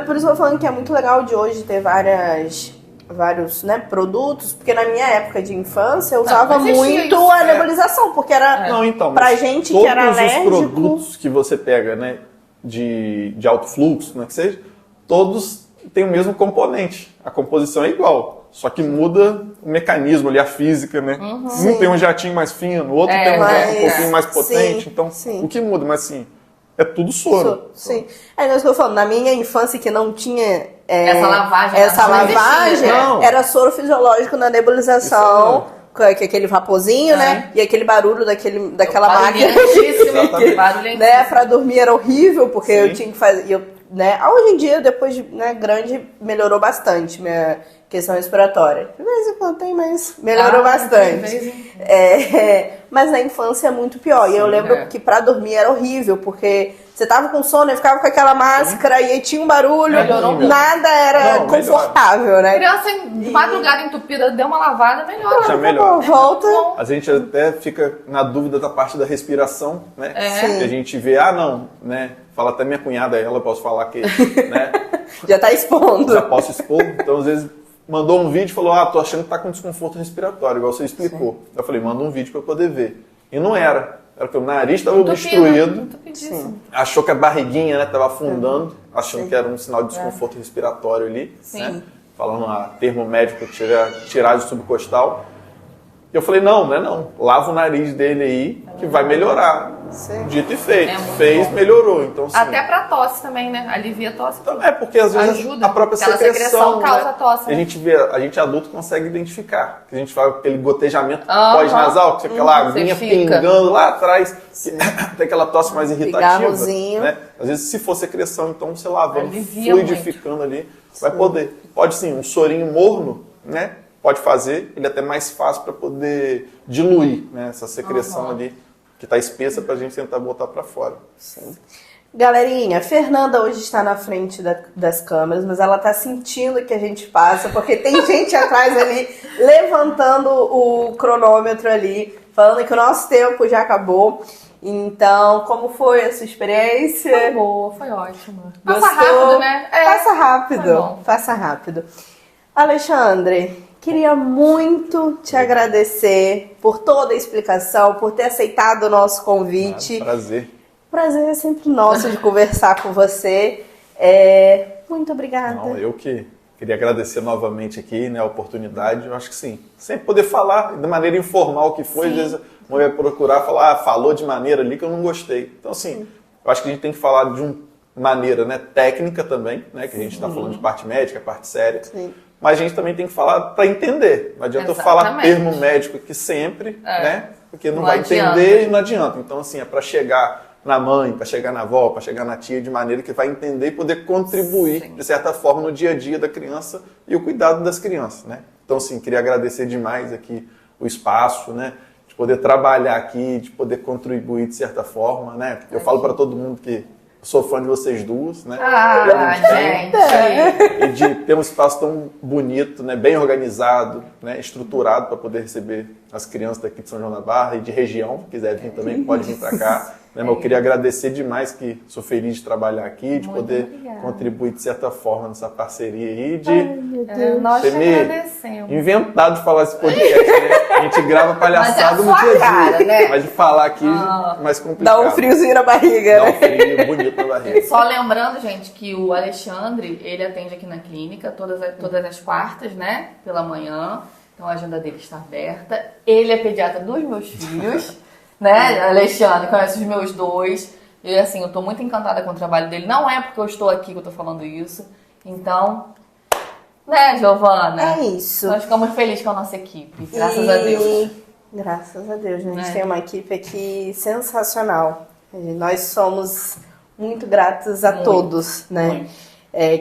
Por isso eu tô falando que é muito legal de hoje ter vários, né, produtos, porque na minha época de infância eu usava muito a nebulização, porque era pra gente que era alérgico. Todos os produtos que você pega, né, de alto fluxo, né, que seja, todos têm o mesmo componente. A composição é igual, só que muda o mecanismo ali, a física, né? Um tem um jatinho mais fino, o outro tem um jato um pouquinho mais potente, então o que muda? Mas assim, é tudo soro. Sim. É isso que eu falo, na minha infância que não tinha essa lavagem, era soro fisiológico na nebulização, que é aquele vaporzinho, né? E aquele barulho daquela máquina. Né? Pra dormir era horrível, porque eu tinha que fazer. Né? Hoje em dia, depois de grande, melhorou bastante minha questão respiratória. De vez em quando tem, mas melhorou bastante. Mas na infância é muito pior. E eu lembro que pra dormir era horrível, porque você tava com sono e ficava com aquela máscara e aí tinha um barulho, nada era confortável, né? Criança de madrugada entupida, deu uma lavada, melhora. Já melhora. Volta. A gente até fica na dúvida da parte da respiração, né? Que a gente vê, né? Fala até minha cunhada, ela eu posso falar que, né? Já tá expondo. Já posso expor. Então, às vezes, mandou um vídeo e falou, tô achando que tá com desconforto respiratório, igual você explicou. Eu falei, manda um vídeo pra eu poder ver. E não era. Era que o nariz estava obstruído. Achou que a barriguinha, né, tava afundando, achando que era um sinal de desconforto respiratório ali. Né? Falando a termo médico, tiragem subcostal. E eu falei, não é não. Lava o nariz dele aí, que vai melhorar. Dito e feito. Fez, bom. Melhorou. Então, assim, até pra tosse também, né? Alivia a tosse. Porque às vezes ajuda. A própria secreção causa tosse. Né? A gente adulto consegue identificar. Que a gente fala aquele gotejamento pós-nasal, que aquela aguinha pingando lá atrás. Tem aquela tosse mais irritativa. Né? Às vezes, se for secreção, então você lavando, fluidificando muito. Ali, vai poder. Pode sim, um sorinho morno, né? Pode fazer, ele é até mais fácil para poder diluir, né, essa secreção ali, que está espessa para a gente tentar botar para fora. Sim. Galerinha, a Fernanda hoje está na frente das câmeras, mas ela está sentindo que a gente passa, porque tem gente atrás ali levantando o cronômetro ali, falando que o nosso tempo já acabou. Então, como foi a sua experiência? Foi boa, foi ótima. Passa rápido, né? Passa rápido. Alexandre, queria muito te agradecer por toda a explicação, por ter aceitado o nosso convite. Prazer. Prazer é sempre nosso de conversar com você. Muito obrigada. Eu que queria agradecer novamente aqui, né, a oportunidade. Eu acho que sim. Sempre poder falar de maneira informal que foi. Às vezes uma vai procurar falar, falou de maneira ali que eu não gostei. Então, assim, eu acho que a gente tem que falar de uma maneira, né, técnica também, né, que a gente está falando de parte médica, parte séria. Sim. Mas a gente também tem que falar para entender. Não adianta eu falar termo médico aqui sempre, né? Porque não vai entender e não adianta. Então, assim, é para chegar na mãe, para chegar na avó, para chegar na tia, de maneira que vai entender e poder contribuir, de certa forma, no dia a dia da criança e o cuidado das crianças, né? Então, assim, queria agradecer demais aqui o espaço, né? De poder trabalhar aqui, de poder contribuir de certa forma, né? Eu falo para todo mundo que sou fã de vocês duas, né? Gente! E de ter um espaço tão bonito, né? Bem organizado, né? Estruturado para poder receber as crianças daqui de São João da Barra e de região, se quiser vir também, pode vir para cá. Né? Mas eu queria agradecer demais, que sou feliz de trabalhar aqui, de poder contribuir de certa forma nessa parceria aí, de nós ter me agradecemos. Inventado de falar esse podcast, né? A gente grava palhaçada no dia a dia, né? Mas de falar aqui mais complicado. Dá um friozinho na barriga, Dá um frio bonito na barriga. Só lembrando, gente, que o Alexandre, ele atende aqui na clínica todas as quartas, né? Pela manhã. Então a agenda dele está aberta. Ele é pediatra dos meus filhos, né? Alexandre conhece os meus dois. E assim, eu tô muito encantada com o trabalho dele. Não é porque eu estou aqui que eu tô falando isso. Então, né, Giovana? É isso. Nós ficamos felizes com a nossa equipe, graças a Deus. Graças a Deus, né? A gente tem uma equipe aqui sensacional. Nós somos muito gratos a todos, né?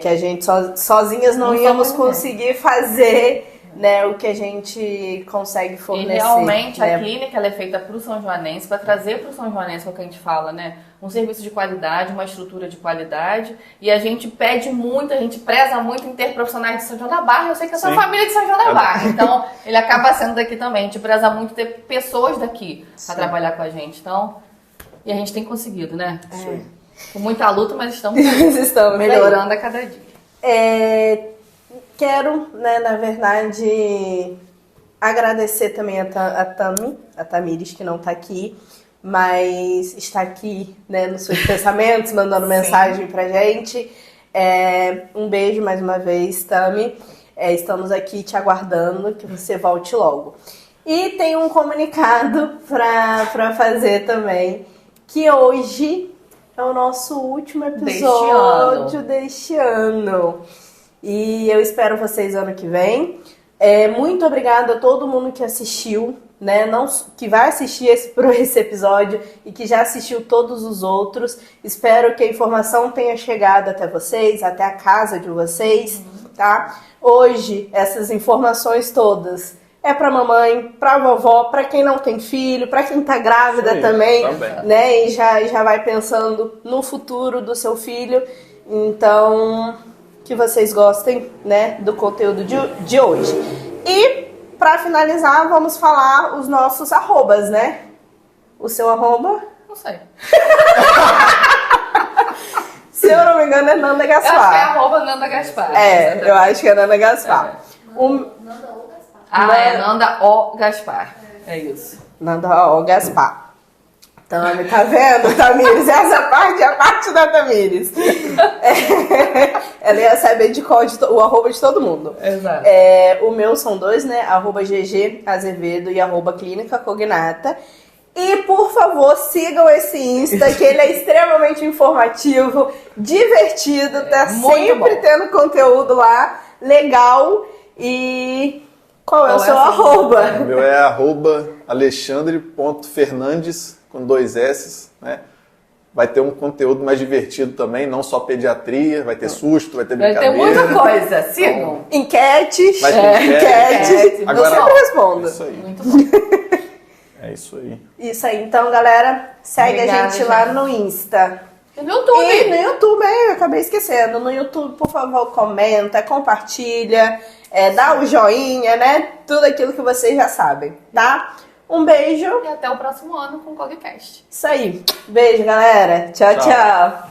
Que a gente sozinhas não íamos conseguir fazer né, o que a gente consegue E fornecer. realmente né? a clínica ela é feita para o São Joanense, para trazer para o São Joanense, é o que a gente fala, né? Um serviço de qualidade, uma estrutura de qualidade. E a gente pede muito, a gente preza muito em ter profissionais de São João da Barra. Eu sei que eu sou Sim. família de São João da Barra, então ele acaba sendo daqui também. A gente preza muito ter pessoas daqui para trabalhar com a gente. Então, e a gente tem conseguido, né? Com muita luta, mas estamos Estamos melhorando a cada dia. Quero, né, na verdade, agradecer também a Tamires, que não está aqui, mas está aqui, né, nos seus pensamentos, mandando mensagem pra gente. Um beijo mais uma vez, Tami. Estamos aqui te aguardando, que você volte logo. E tem um comunicado para fazer também, que hoje é o nosso último episódio deste ano. E eu espero vocês ano que vem. Muito obrigada a todo mundo que assistiu, né? Que vai assistir esse episódio e que já assistiu todos os outros. Espero que a informação tenha chegado até vocês, até a casa de vocês, tá? Hoje, essas informações todas é pra mamãe, pra vovó, pra quem não tem filho, pra quem tá grávida também, né? E já vai pensando no futuro do seu filho. Então, que vocês gostem, né, do conteúdo de hoje. E, pra finalizar, vamos falar os nossos arrobas, né? O seu arroba? Não sei. Se eu não me engano, é Nanda Eu acho que é Gaspar. @Nanda Gaspar. Eu acho que é Nanda Gaspar. É Nanda O Gaspar. É isso. Nanda O Gaspar. Tami, tá vendo, Tamires? Essa parte é a parte da Tamires. Ela ia saber de qual o arroba de todo mundo. Exato. O meu são dois, né? @GG Azevedo e @Clínica Cognata. E, por favor, sigam esse Insta, que ele é extremamente informativo, divertido, tá sempre tendo conteúdo lá, legal. E qual é o seu arroba? O meu é @alexandre.fernandes, com 2 S, né? Vai ter um conteúdo mais divertido também, não só pediatria, vai ter susto, vai ter Vai brincadeira. ter muita coisa. Sigam. Enquetes. Vai ter Enquete. Agora, Eu sempre respondo. Isso aí. Muito bom. É isso aí. Isso aí. Então, galera, segue Obrigada, a gente lá gente. no Insta. E no YouTube. E no YouTube, eu acabei esquecendo. No YouTube, por favor, comenta, compartilha, dá o joinha, né? Tudo aquilo que vocês já sabem, tá? Um beijo. E até o próximo ano com o Cogcast. Isso aí. Beijo, galera. Tchau, Tchau. tchau.